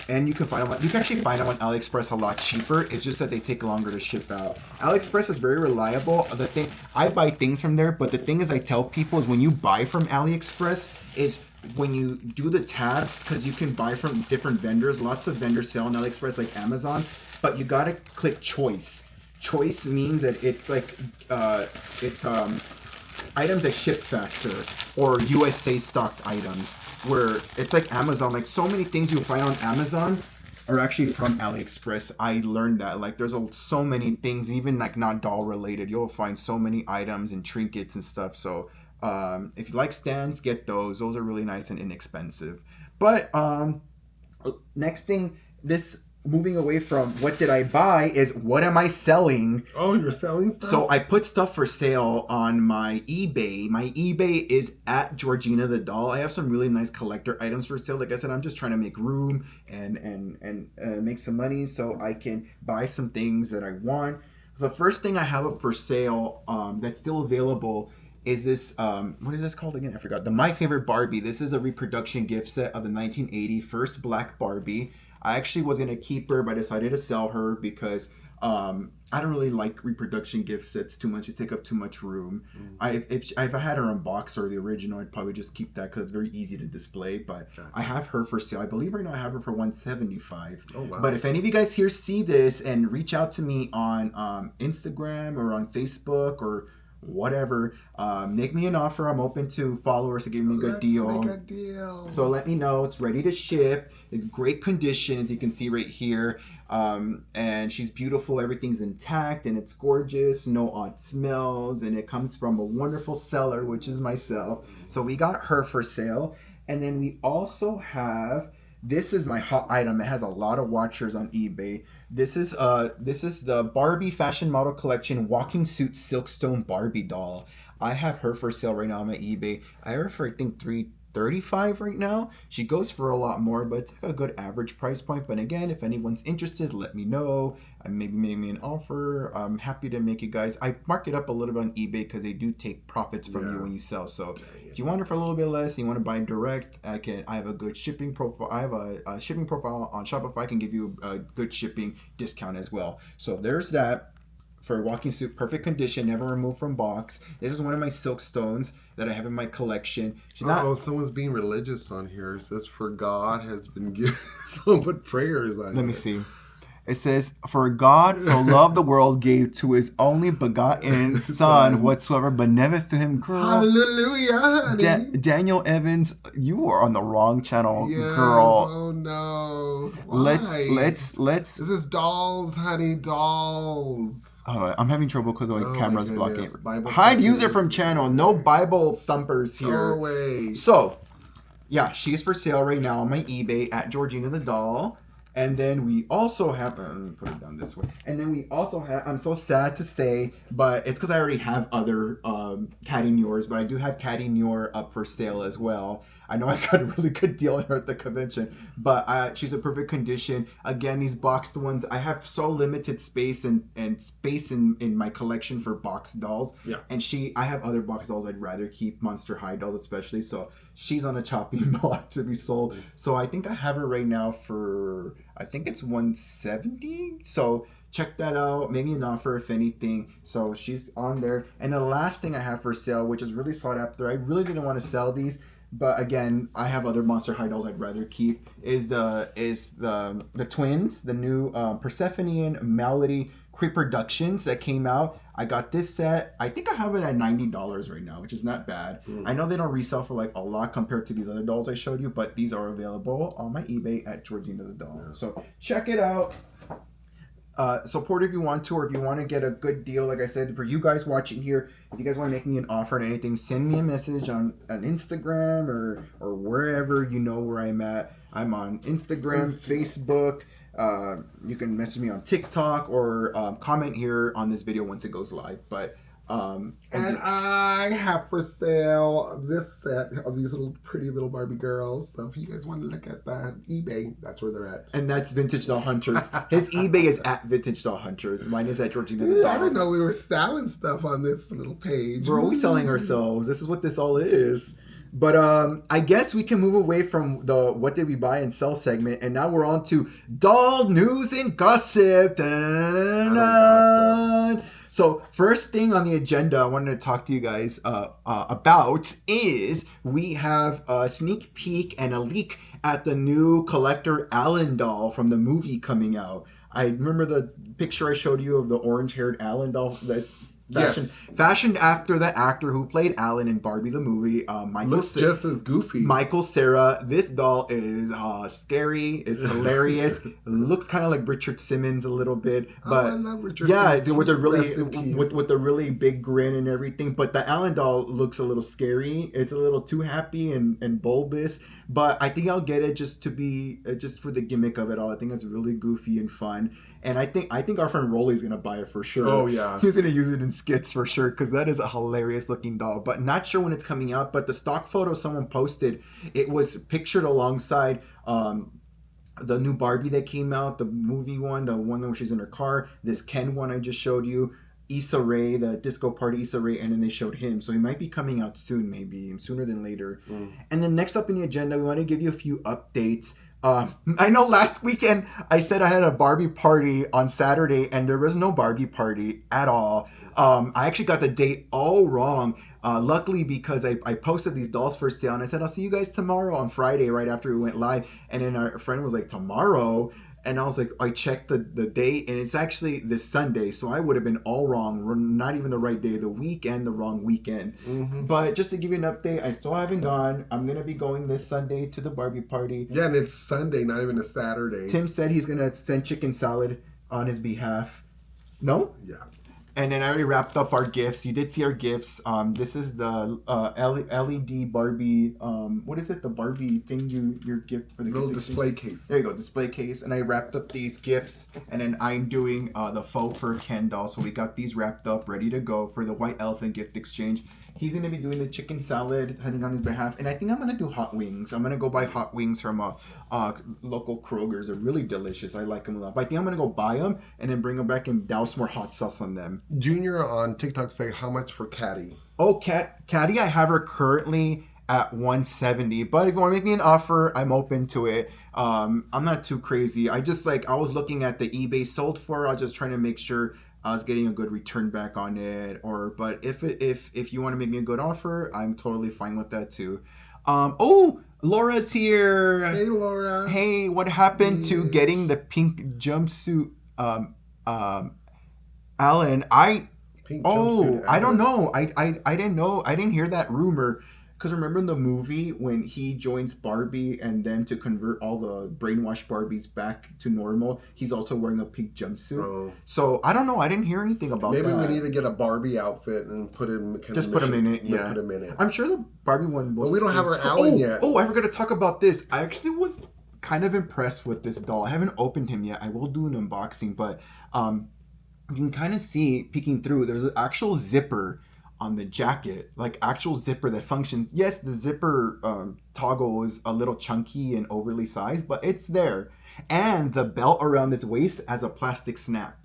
And you can find them. You can actually find them on AliExpress a lot cheaper. It's just that they take longer to ship out. AliExpress is very reliable. The thing I buy things from there, but the thing is, I tell people is when you buy from AliExpress is when you do the tabs because you can buy from different vendors. Lots of vendors sell on AliExpress like Amazon, but you gotta click choice. choice means that it's like it's items that ship faster or USA stocked items. Where it's like Amazon, like so many things you find on Amazon are actually from AliExpress. I learned that like there's so many things, even like not doll related. You'll find so many items and trinkets and stuff. So if you like stands, get those. Those are really nice and inexpensive. But next thing, this moving away from what did I buy is what am I selling? Oh, you're selling stuff? So I put stuff for sale on my eBay. My eBay is at Georgina the Doll. I have some really nice collector items for sale. Like I said, I'm just trying to make room and make some money so I can buy some things that I want. The first thing I have up for sale that's still available is this what is this called again? I forgot. The My Favorite Barbie. This is a reproduction gift set of the 1980 first black Barbie. I actually was gonna keep her, but I decided to sell her because I don't really like reproduction gift sets too much. They take up too much room. If I had her unboxed or the original, I'd probably just keep that because it's very easy to display. But I have her for sale. I believe right now I have her for $175. Oh wow! But if any of you guys here see this and reach out to me on Instagram or on Facebook or whatever, make me an offer. I'm open to followers to give me a good deal. Make a deal. So let me know. It's ready to ship. It's great condition, as you can see right here. And she's beautiful. Everything's intact and it's gorgeous. No odd smells. And it comes from a wonderful seller, which is myself. So we got her for sale. And then we also have, this is my hot item. It has a lot of watchers on eBay. This is the Barbie Fashion Model Collection Walking Suit Silkstone Barbie doll. I have her for sale right now on my eBay. I have her for I think $335 right now. She goes for a lot more, but it's like a good average price point. But again, if anyone's interested, let me know. Maybe make me an offer. I'm happy to make you guys. I mark it up a little bit on eBay because they do take profits from you when you sell. So if you want it for a little bit less, you want to buy it direct, I have a good shipping profile. I have a shipping profile on Shopify. I can give you a good shipping discount as well. So there's that. For walking suit, perfect condition, never removed from box. This is one of my silk stones that I have in my collection. Someone's being religious on here. It says, "For God has been given." Someone put prayers on. Let me see. It says, "For God so loved the world, gave to His only begotten Son, whatsoever benefits to Him." Girl, hallelujah, honey. Daniel Evans, you are on the wrong channel, yes, girl. Oh no! Why? Let's. This is dolls, honey, dolls. Hold on, I'm having trouble because my camera's blocking. Bible Hide user from channel. No Bible thumpers here. Go away. So, yeah, she's for sale right now on my eBay at Georgina the Doll. And then we also have, let me put it down this way. And then we also have, I'm so sad to say, but it's because I already have other Caddy Noors, but I do have Caddy Noor up for sale as well. I know I got a really good deal on her at the convention, but she's a perfect condition. Again, these boxed ones, I have so limited space and space in my collection for boxed dolls. Yeah. And I have other boxed dolls I'd rather keep, Monster High dolls especially. So she's on a chopping block to be sold. So I think I have her right now for, I think it's $170. So check that out. Maybe an offer if anything. So she's on there. And the last thing I have for sale, which is really sought after, I really didn't want to sell these, but again, I have other Monster High dolls I'd rather keep, is the twins, the new Persephone and Melody Pre-Productions that came out. I got this set. I think I have it at $90 right now, which is not bad. I know they don't resell for like a lot compared to these other dolls I showed you, but these are available on my eBay at Georgina the Doll. So check it out. Support if you want to, or if you want to get a good deal. Like I said, for you guys watching here, if you guys want to make me an offer on anything, send me a message on Instagram or wherever you know where I'm at. I'm on Instagram, Facebook. You can message me on TikTok or comment here on this video once it goes live. But and I have for sale this set of these pretty little Barbie girls. So if you guys want to look at that, eBay, that's where they're at. And that's Vintage Doll Hunters. His eBay is at Vintage Doll Hunters. Mine is at Georgina the Doll. I didn't know we were selling stuff on this little page. Bro, we selling ourselves. This is what this all is. But I guess we can move away from the what did we buy and sell segment, and now we're on to doll news and gossip. So first thing on the agenda I wanted to talk to you guys about is we have a sneak peek and a leak at the new collector Alan doll from the movie coming out. I remember the picture I showed you of the orange-haired Alan doll. That's Yes. fashioned after the actor who played Alan in Barbie the movie, Looks just as goofy. Michael Cera. This doll is scary, is hilarious. Looks kind of like Richard Simmons a little bit, Oh, I but love Richard yeah, Simmons. with a Rest really in peace. with the really big grin and everything. But the Alan doll looks a little scary. It's a little too happy and bulbous. But I think I'll get it just to be just for the gimmick of it all. I think it's really goofy and fun. And I think our friend Rolly's gonna buy it for sure. Oh, yeah. He's gonna use it in skits for sure because that is a hilarious looking doll. But not sure when it's coming out. But the stock photo someone posted, it was pictured alongside the new Barbie that came out, the movie one, the one where she's in her car, this Ken one I just showed you, Issa Rae, the disco party Issa Rae, and then they showed him. So he might be coming out soon, maybe sooner than later. And then next up in the agenda, we want to give you a few updates. I know last weekend I said I had a Barbie party on Saturday, and there was no Barbie party at all. I actually got the date all wrong. Luckily, because I posted these dolls for sale, and I said I'll see you guys tomorrow on Friday, right after we went live. And then our friend was like, tomorrow? And I was like, I checked the date, and it's actually this Sunday, so I would have been all wrong. Not even the right day, the weekend, the wrong weekend. But just to give you an update, I still haven't gone. I'm gonna be going this Sunday to the Barbie party. Yeah, and it's Sunday, not even a Saturday. Tim said he's gonna send chicken salad on his behalf. No? Yeah. And then I already wrapped up our gifts. You did see our gifts. This is the LED Barbie. What is it? The Barbie thing your gift for the Little gift display case. There you go, display case. And I wrapped up these gifts. And then I'm doing the faux fur Ken doll. So we got these wrapped up, ready to go for the white elephant gift exchange. He's going to be doing the chicken salad, heading on his behalf. And I think I'm going to do hot wings. I'm going to go buy hot wings from a local Kroger's. They're really delicious. I like them a lot. But I think I'm going to go buy them and then bring them back and douse more hot sauce on them. Junior on TikTok say how much for Caddy? Oh, Caddy, I have her currently at 170. But if you want to make me an offer, I'm open to it. I'm not too crazy. I was looking at the eBay sold for. I was just trying to make sure I was getting a good return back on it. But if you want to make me a good offer, I'm totally fine with that too. Laura's here. Hey, Laura. Hey, what happened to getting the pink jumpsuit? Alan, Pink jumpsuit, I don't know. I didn't know. I didn't hear that rumor. Because remember in the movie when he joins Barbie and then to convert all the brainwashed Barbies back to normal, he's also wearing a pink jumpsuit. Oh. So I don't know. I didn't hear anything about that. Maybe we need to get a Barbie outfit and put him. Put him in it. Yeah, put him in it. I'm sure the Barbie one was. But we don't have our Alan yet. Oh, I forgot to talk about this. I actually was kind of impressed with this doll. I haven't opened him yet. I will do an unboxing, but you can kind of see peeking through. There's an actual zipper on the jacket, like actual zipper that functions. Yes, the zipper toggle is a little chunky and overly sized, but it's there. And the belt around his waist has a plastic snap.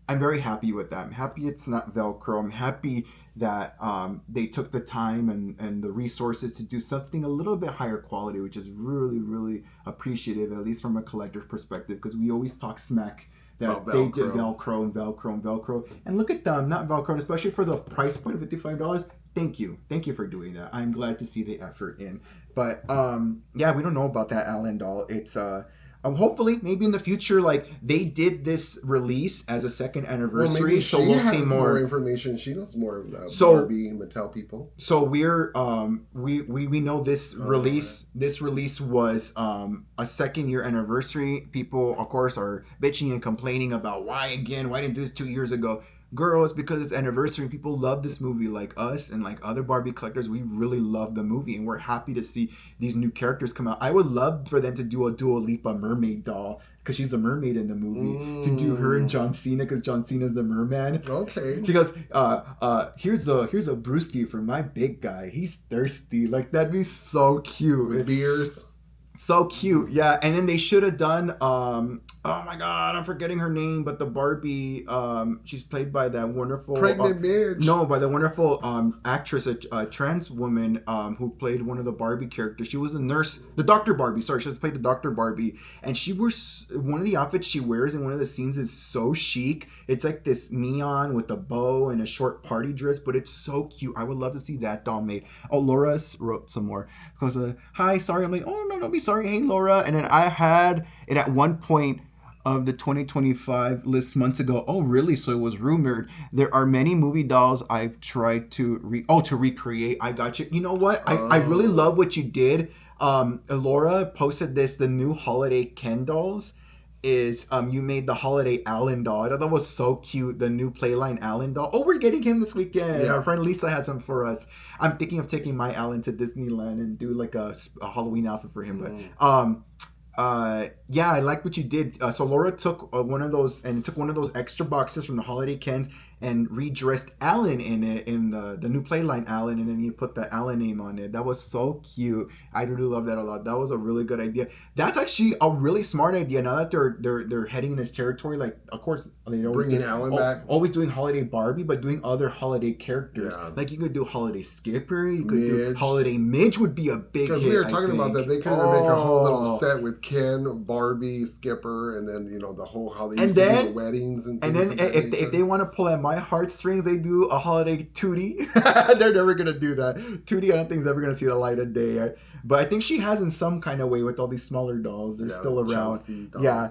I'm very happy with that. I'm happy it's not Velcro. I'm happy that they took the time and the resources to do something a little bit higher quality, which is really, really appreciative, at least from a collector's perspective, because we always talk smack that they did Velcro and Velcro and Velcro. And look at them, not Velcro, and especially for the price point of $55. Thank you for doing that. I'm glad to see the effort in. But yeah, we don't know about that Alan doll. It's hopefully maybe in the future, like they did this release as a second anniversary, maybe so we'll see more information. She knows more of Barbie and Mattel people. So we're we know this release. This release was a second year anniversary. People, of course, are bitching and complaining about why didn't do this 2 years ago? Girl, it's because it's anniversary. People love this movie, like us and like other Barbie collectors. We really love the movie, and we're happy to see these new characters come out. I would love for them to do a Dua Lipa mermaid doll, because she's a mermaid in the movie. To do her and John Cena, because John Cena's the merman. Okay. She goes, here's a brewski for my big guy. He's thirsty. Like, that'd be so cute. With beers. So cute, yeah. And then they should have done oh my god, I'm forgetting her name, but the Barbie, she's played by that wonderful pregnant bitch. No, by the wonderful actress, a trans woman who played one of the Barbie characters. She was a nurse, the Dr. Barbie. Sorry, she played the Dr. Barbie, and she was one of the outfits she wears in one of the scenes is so chic. It's like this neon with a bow and a short party dress, but it's so cute. I would love to see that doll made. Oh, Laura wrote some more. Because hi, sorry. I'm like, oh no, don't be sorry. Hey, Laura. And then I had it at one point. of the 2025 list months ago. Oh, really? So it was rumored. There are many movie dolls I've tried to recreate. I got you. You know what? I really Oh, love what you did. Laura posted this. The new holiday Ken dolls is you made the holiday Allen doll. I thought that was so cute. The new Playline Allen doll. Oh, we're getting him this weekend. Our yeah. friend Lisa has some for us. I'm thinking of taking my Allen to Disneyland and do like a Halloween outfit for him. Mm. But yeah, I like what you did. So Laura took one of those extra boxes from the holiday Kens and redressed Alan in it in the new Playline Alan, and then you put the Alan name on it. That was so cute. I really love that a lot. That was a really good idea. That's actually a really smart idea. Now that they're heading in this territory, like of course they always do, Bringing Alan back. always doing holiday Barbie, but doing other holiday characters. Yeah. Like you could do holiday Skipper, you could do Midge. holiday Midge would be a big hit. Because we were I talking about think. that, they could even make a whole little Oh. set with Ken, Barbie, Skipper, and then the whole how they And used to do then the weddings and And things then of that if nature. they want to pull at my heartstrings, they do a holiday Tootie. They're never gonna do that. Tootie, I don't think is ever gonna see the light of day. But I think she has in some kind of way with all these smaller dolls. They're Yeah, still the around. Chelsea dolls. Yeah.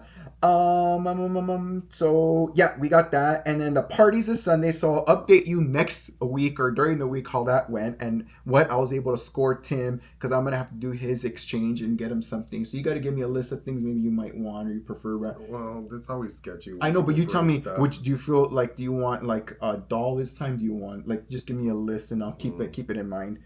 So yeah, we got that, and then the parties this Sunday. So I'll update you next week or during the week how that went and what I was able to score Tim because I'm gonna have to do his exchange and get him something. So you got to give me a list of things maybe you might want or you prefer. Well, that's always sketchy. when I know, but people you tell bring me stuff. which do you feel like? Do you want like a doll this time? Do you want like just give me a list and I'll Mm. keep it in mind.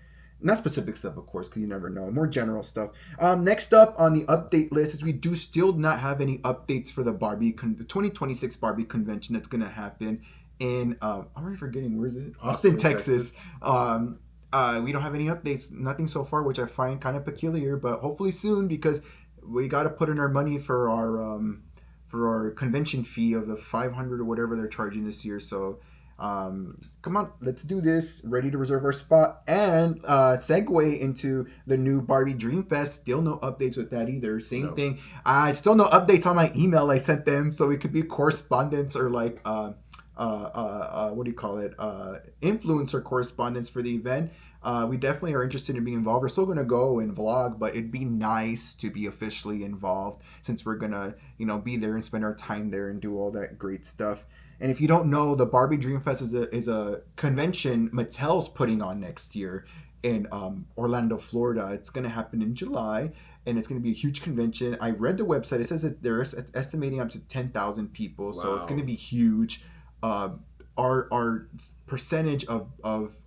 Not specific stuff, of course, because you never know. More general stuff. Next up on the update list is we do still not have any updates for the the 2026 Barbie convention that's gonna happen in I'm already forgetting where is it? Austin, Texas. We don't have any updates, nothing so far, which I find kind of peculiar, but hopefully soon because we got to put in our money for our convention fee of the 500 or whatever they're charging this year. So come on, let's do this. Ready to reserve our spot and segue into the new Barbie Dream Fest. Still no updates with that either. Same No. thing. I still no updates on my email I sent them, so it could be correspondence or like what do you call it? Influencer correspondence for the event. We definitely are interested in being involved. We're still going to go and vlog, but it'd be nice to be officially involved since we're going to, be there and spend our time there and do all that great stuff. And if you don't know, the Barbie Dream Fest is a convention Mattel's putting on next year in Orlando, Florida. It's going to happen in July, and it's going to be a huge convention. I read the website. It says that they're estimating up to 10,000 people, so it's Wow. going to be huge. Uh, our percentage of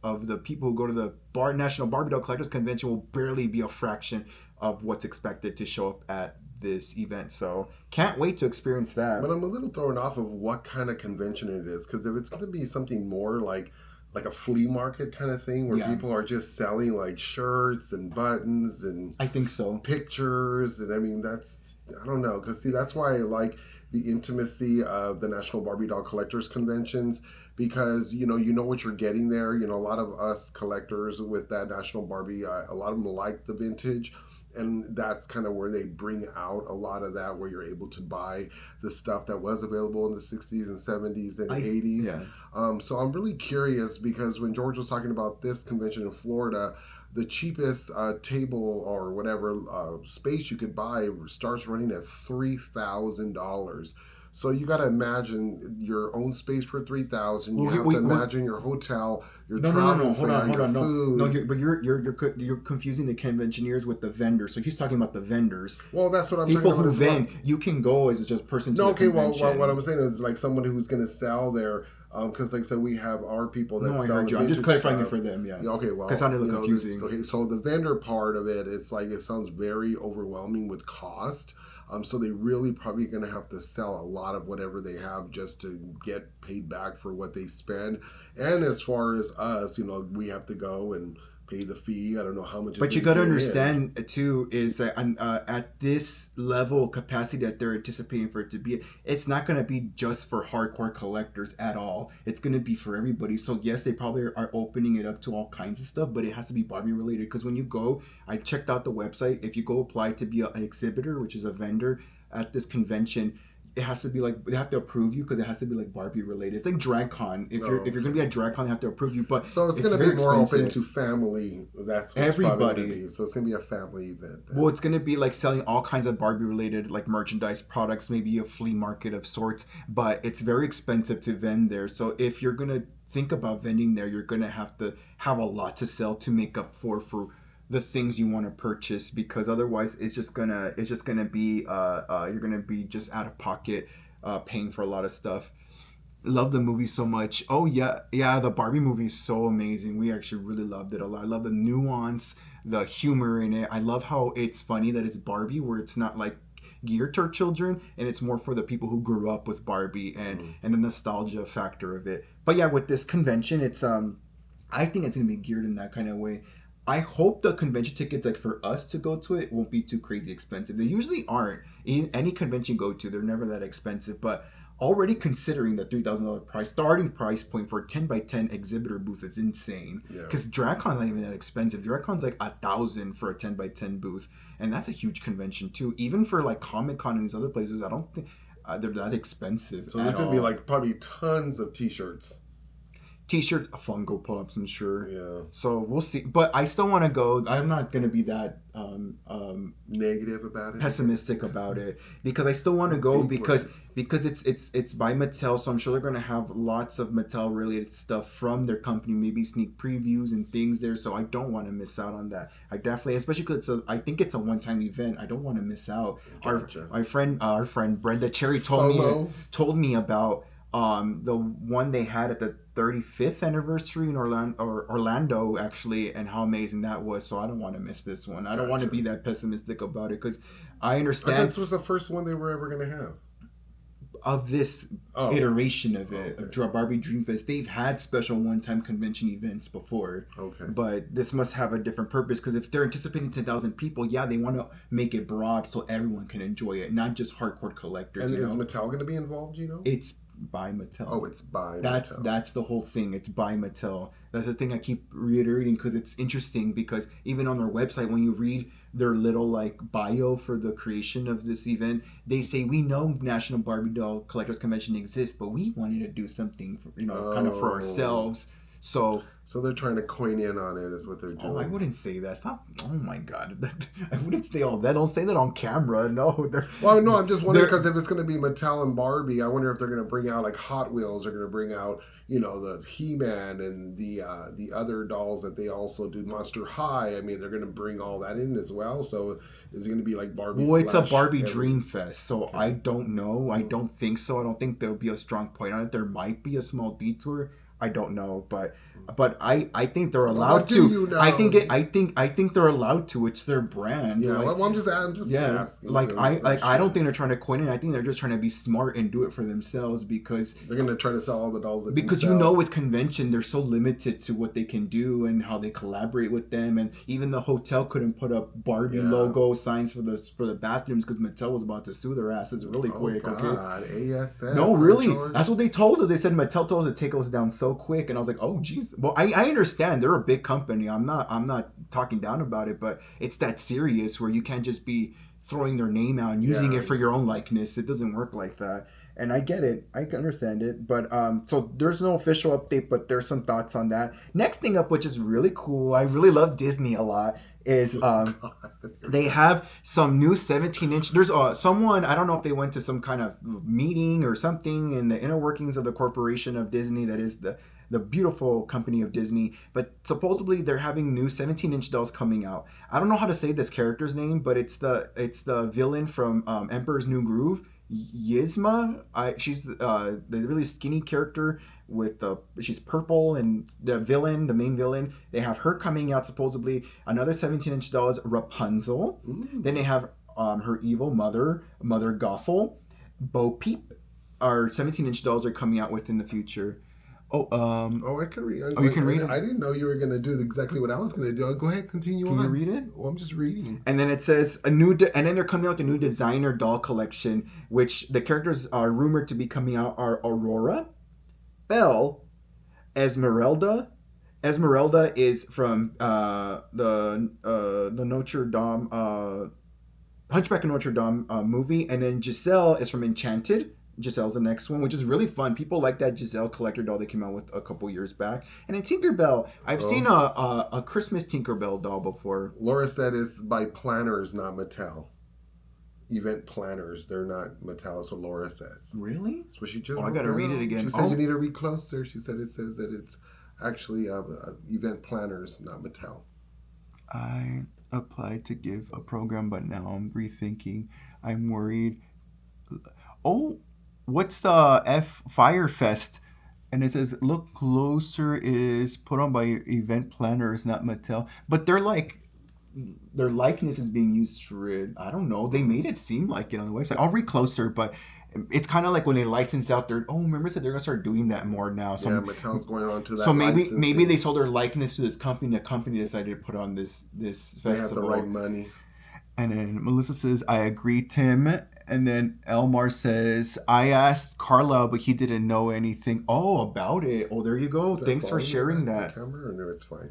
the people who go to the National Barbie Doll Collectors Convention will barely be a fraction of what's expected to show up at this event. So can't wait to experience that. But I'm a little thrown off of what kind of convention it is, because if it's going to be something more like a flea market kind of thing where Yeah. people are just selling like shirts and buttons and I think so. pictures, and I mean that's I don't know, because see that's why I like the intimacy of the National Barbie Doll Collectors Conventions, because you know what you're getting there. A lot of us collectors with that National Barbie, a lot of them like the vintage, and that's kind of where they bring out a lot of that, where you're able to buy the stuff that was available in the 60s and 70s and 80s. Yeah. So I'm really curious, because when George was talking about this convention in Florida, the cheapest table or whatever space you could buy starts running at $3,000. So you got to imagine your own space for 3,000. You Well, have to imagine your hotel, your travel Hold fare, on, hold your on, no, food. no. You're confusing the conventioneers with the vendors. So he's talking about the vendors. Well, that's what I'm People talking about who as well. vend, you can go as just a person to No, the okay. Well, convention. what I'm saying is like someone who's going to sell there, because like I said, we have our people that No, I sell heard the you. I'm just vintage clarifying it stuff. for them. Yeah. Yeah, okay, well, 'Cause it sounded a little this- confusing. okay, so the vendor part of it, it's like it sounds very overwhelming with cost. So they really probably going to have to sell a lot of whatever they have just to get paid back for what they spend. And as far as us, we have to go and pay the fee. I don't know how much. But you got to understand too is that at this level of capacity that they're anticipating for it to be, it's not going to be just for hardcore collectors at all. It's going to be for everybody. So yes, they probably are opening it up to all kinds of stuff, but it has to be Barbie related. Because when you go, I checked out the website. If you go apply to be an exhibitor, which is a vendor at this convention, it has to be like they have to approve you because it has to be like Barbie related. It's like DragCon. Oh, If you're gonna be okay. at DragCon, they have to approve you, but So it's it's going to be very more open expensive. to family. That's what it's probably going to Everybody. be. So it's going to be a family event Well, then. it's gonna be like selling all kinds of Barbie related like merchandise products, maybe a flea market of sorts, but it's very expensive to vend there. So if you're gonna think about vending there, you're gonna have to have a lot to sell to make up for the things you want to purchase because otherwise it's just gonna be you're gonna be just out of pocket paying for a lot of stuff. Love the movie so much. Oh yeah, yeah, the Barbie movie is so amazing. We actually really loved it a lot. I love the nuance, the humor in it. I love how it's funny that it's Barbie, where it's not like geared toward children, and it's more for the people who grew up with Barbie Mm. and the nostalgia factor of it. But yeah, with this convention, it's I think it's gonna be geared in that kind of way. I hope the convention tickets, like for us to go to it, won't be too crazy expensive. They usually aren't. In any convention you go to, they're never that expensive. But already considering the $3,000 price starting price point for a 10 by 10 exhibitor booth is insane. Yeah. Because DragCon's not even that expensive. DragCon's like 1,000 for a 10 by 10 booth, and that's a huge convention too. Even for like Comic Con and these other places, I don't think they're that expensive So at there's going to be all. like probably tons of T-shirts. T-shirts, Funko Pops, I'm sure. Yeah. So we'll see. But I still want to go. I'm not gonna be that Negative about it. pessimistic about it because I still want to go Big because words. it's by Mattel, so I'm sure they're gonna have lots of Mattel related stuff from their company, maybe sneak previews and things there. So I don't want to miss out on that. I definitely, especially because I think it's a one-time event. I don't want to miss out. Gotcha. Our friend Brenda Cherry FOMO. told me about the one they had at the 35th anniversary in Orlando actually, and how amazing that was. So I don't want to miss this one. I don't want to Gotcha. be that pessimistic about it because I I thought understand this was the first one they were ever going to have. of this Oh. iteration of it, Okay. of Barbie Dream Fest. They've had special one-time convention events before, Okay. but this must have a different purpose because if they're anticipating 10,000 people, yeah, they want to make it broad so everyone can enjoy it, not just hardcore collectors. And you is know, Mattel going to be involved, you know? it's by Mattel. Oh, it's by That's Mattel. that's the whole thing. It's by Mattel. That's the thing I keep reiterating because it's interesting because even on their website, when you read their little like bio for the creation of this event, they say we know National Barbie Doll Collectors Convention exists, but we wanted to do something for, kind of for Oh. ourselves. So So they're trying to coin in on it, is what they're doing. oh, I wouldn't say that. Stop. Oh my God. I wouldn't say all that. Don't say that on camera. No. Well, no, I'm just wondering they're- because if it's going to be Mattel and Barbie, I wonder if they're going to bring out like Hot Wheels. They're going to bring out, the He-Man and the other dolls that they also do, Monster High. I mean, they're going to bring all that in as well. So is it going to be like Barbie? Well, it's a slash Barbie every- Dream Fest, so Okay. I don't know. I don't think so. I don't think there'll be a strong point on it. There might be a small detour. I don't know, but I think they're allowed what do to. you know? I think they're allowed to. It's their brand. Yeah, Like, well, I'm just yeah, asking. I don't think they're trying to coin it. I think they're just trying to be smart and do it for themselves because they're going to try to sell all the dolls that because can sell. with convention they're so limited to what they can do and how they collaborate with them, and even the hotel couldn't put up Barbie Yeah. logo signs for the bathrooms because Mattel was about to sue their asses really quick. Oh, Okay. God, ASS. No, really. George. That's what they told us. They said Mattel told us to take us down so quick, and I was like, "Oh, geez." Well, I understand they're a big company. I'm not talking down about it, but it's that serious where you can't just be throwing their name out and using Yeah. it for your own likeness. It doesn't work like that. And I get it. I can understand it. But so there's no official update, but there's some thoughts on that. Next thing up, which is really cool. I really love Disney a lot. Is they have some new 17-inch. There's someone, I don't know if they went to some kind of meeting or something in the inner workings of the corporation of Disney that is the beautiful company of Disney, but supposedly they're having new 17-inch dolls coming out. I don't know how to say this character's name, but it's the villain from Emperor's New Groove, Yzma. She's the really skinny character with she's purple, and the main villain, they have her coming out supposedly. Another 17-inch doll is Rapunzel. Ooh. Then they have her evil mother Gothel, Bo Peep. Our 17-inch dolls are coming out within the future. Oh, I can read. you can read it? I didn't know you were going to do exactly what I was going to do. Go ahead, continue Can on. you read it? Well, I'm just reading. And then it says and then they're coming out with a new designer doll collection, which the characters are rumored to be coming out are Aurora, Belle, Esmeralda. Esmeralda is from the Notre Dame Hunchback of Notre Dame movie, and then Giselle is from Enchanted. Giselle's the next one, which is really fun. People like that Giselle collector doll they came out with a couple years back. And then Tinkerbell, I've seen Oh, a Christmas Tinkerbell doll before. Laura said it's by planners, not Mattel. Event planners, they're not Mattel. That's what Laura says. Really? That's what she just. Oh, I gotta read it again. She said you need to read closer. She said it says that it's actually event planners, not Mattel. I applied to give a program, but now I'm rethinking. I'm worried. Oh, what's the F Firefest? And it says, look closer is put on by event planners, not Mattel. But they're like, their likeness is being used for it. I don't know. They made it seem like it on the website. I'll read closer, but it's kind of like when they license out their. Oh, remember said they're gonna start doing that more now. So yeah, Mattel's going on to that. so maybe licensing. they sold their likeness to this company. The company decided to put on this festival. They have the right money. And then Melissa says, I agree, Tim. And then Elmar says, I asked Carlisle, but he didn't know anything. Oh, about it. Oh, there you go. Thanks for sharing that. Camera, or no, it's fine.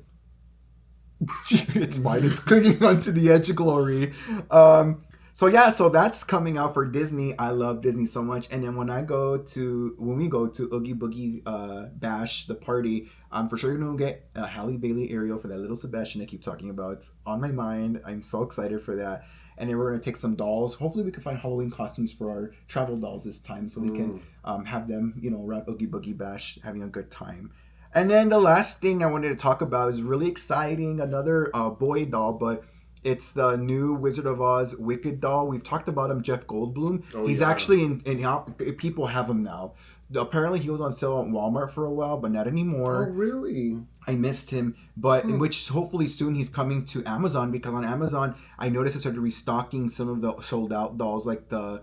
It's fine. It's clinging onto the edge of glory. So yeah, so that's coming out for Disney. I love Disney so much. And then when we go to Oogie Boogie Bash, the party, I'm for sure gonna get a Halle Bailey Ariel for that little Sebastian I keep talking about. It's on my mind. I'm so excited for that. And then we're gonna take some dolls. Hopefully, we can find Halloween costumes for our travel dolls this time, so we can have them, around Oogie Boogie Bash, having a good time. And then the last thing I wanted to talk about is really exciting. Another boy doll, but it's the new Wizard of Oz Wicked doll. We've talked about him, Jeff Goldblum. Oh, He's yeah. actually people have him now. Apparently, he was on sale at Walmart for a while, but not Oh, anymore. really? I missed him, but which hopefully soon he's coming to Amazon, because on Amazon I noticed I started restocking some of the sold out dolls, like the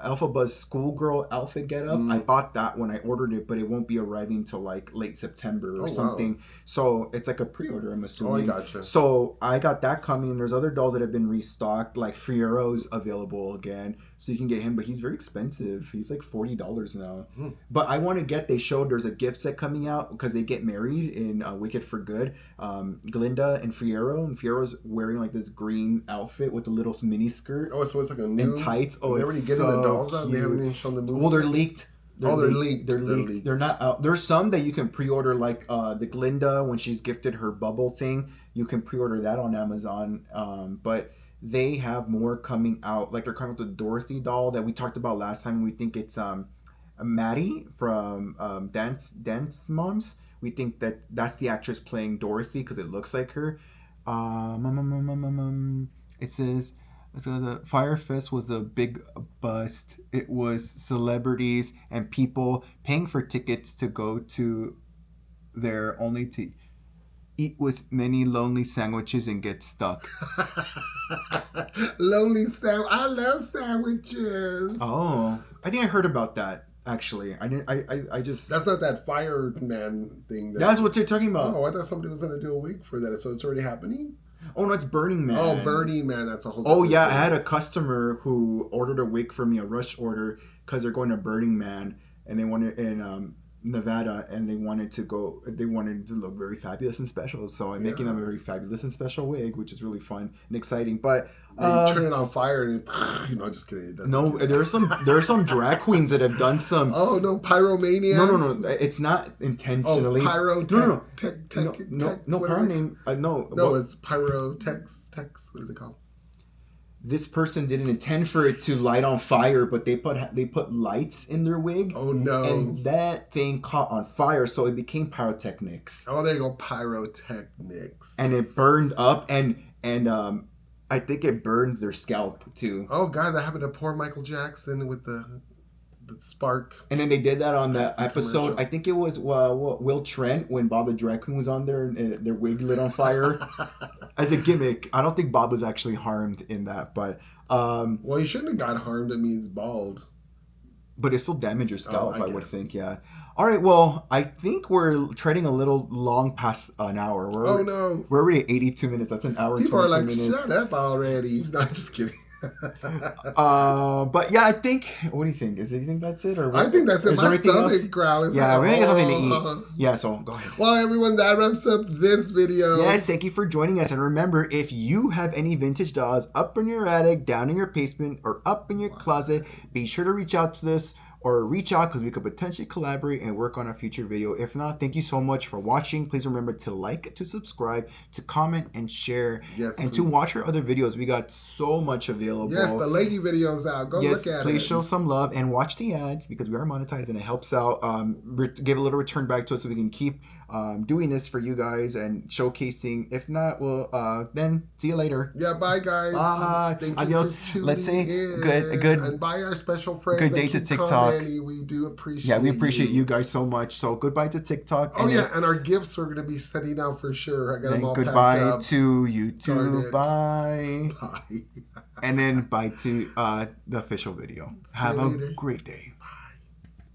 Alphabuzz schoolgirl outfit getup. I bought that when I ordered it, but it won't be arriving till like late September or something. Wow. So it's like a pre-order, I'm assuming. Oh, I gotcha. So I got that coming. There's other dolls that have been restocked, like Fiero's available again, so you can get him, but he's very expensive. He's like $40 now. But I want to get. They showed there's a gift set coming out because they get married in Wicked for Good. Glinda and Fiero's wearing like this green outfit with a little mini skirt. Oh, so it's like a new... And tights. Oh, they it's already getting so the dolls out? cute. They haven't even shown the movie? Well, they're leaked. They're leaked. They're not out. There's some that you can pre-order, like the Glinda when she's gifted her bubble thing. You can pre-order that on Amazon. But they have more coming out. Like they're coming with the Dorothy doll that we talked about last time. We think it's Maddie from Dance Moms. We think that's the actress playing Dorothy because it looks like her. It says. So the Firefest was a big bust. It was celebrities and people paying for tickets to go to there only to eat with many lonely sandwiches and get stuck. Lonely sandwich. I love sandwiches. Oh, I think I heard about that. Actually, I didn't. I just. That's not that fireman thing. That's what they're talking about. Oh, I thought somebody was going to do a week for that. So it's already happening? Oh no, it's Burning Man. Oh, Burning Man. That's a whole. Oh yeah, thing. I had a customer who ordered a wig for me, a rush order, because they're going to Burning Man, and they wanted in Nevada, and they wanted to go. They wanted to look very fabulous and special, so I'm making them a very fabulous and special wig, which is really fun and exciting. But you turn it on fire and just kidding. No, there are some drag queens that have done some. Oh no, pyromaniacs. No, it's not intentionally. Oh, pyro. No, pyro name. No, it's pyro text. What is it called? This person didn't intend for it to light on fire, but they put lights in their wig. Oh no! And that thing caught on fire, so it became pyrotechnics. Oh, there you go, pyrotechnics. And it burned up, and I think it burned their scalp too. Oh god, that happened to poor Michael Jackson with the spark. And then they did that on the episode. Commercial. I think it was Will Trent when Bob the Drag Queen was on there, and their wig lit on fire as a gimmick. I don't think Bob was actually harmed in that, but well, he shouldn't have got harmed. It means bald, but it still damaged your scalp. I would guess. think, yeah. All right, well, I think we're treading a little long past an hour. No, we're already at 82 minutes. That's an hour. People are like, minutes. shut up already. No, I'm just kidding. But yeah, I think. What do you think? Do you think that's it, or I what? think that's it. Is there My anything else? stomach growling. Yeah, we think it's something to eat. Oh. Yeah, so go ahead. Well, everyone, that wraps up this video. Yes, thank you for joining us. And remember, if you have any vintage dolls up in your attic, down in your basement, or up in your closet, be sure to reach out to us or reach out because we could potentially collaborate and work on a future video. If not, thank you so much for watching. Please remember to like, to subscribe, to comment, and share. Yes, and please. to watch our other videos. We got so much available. Yes, the leggy video's out. Go look at it. Please show some love and watch the ads because we are monetized and it helps out. Give a little return back to us so we can keep doing this for you guys and showcasing. If not, we'll then see you later. Yeah, bye guys. Bye. Thank Adios. you for tuning Let's say in. good And bye our special friends. good day to TikTok. We do appreciate. Yeah, we appreciate you guys so much. So goodbye to TikTok. Oh yeah, and our gifts we're gonna be sending out for sure. I got them all goodbye packed up. to YouTube. Target. Bye. Bye. And then bye to the official video. Have a great day. Bye.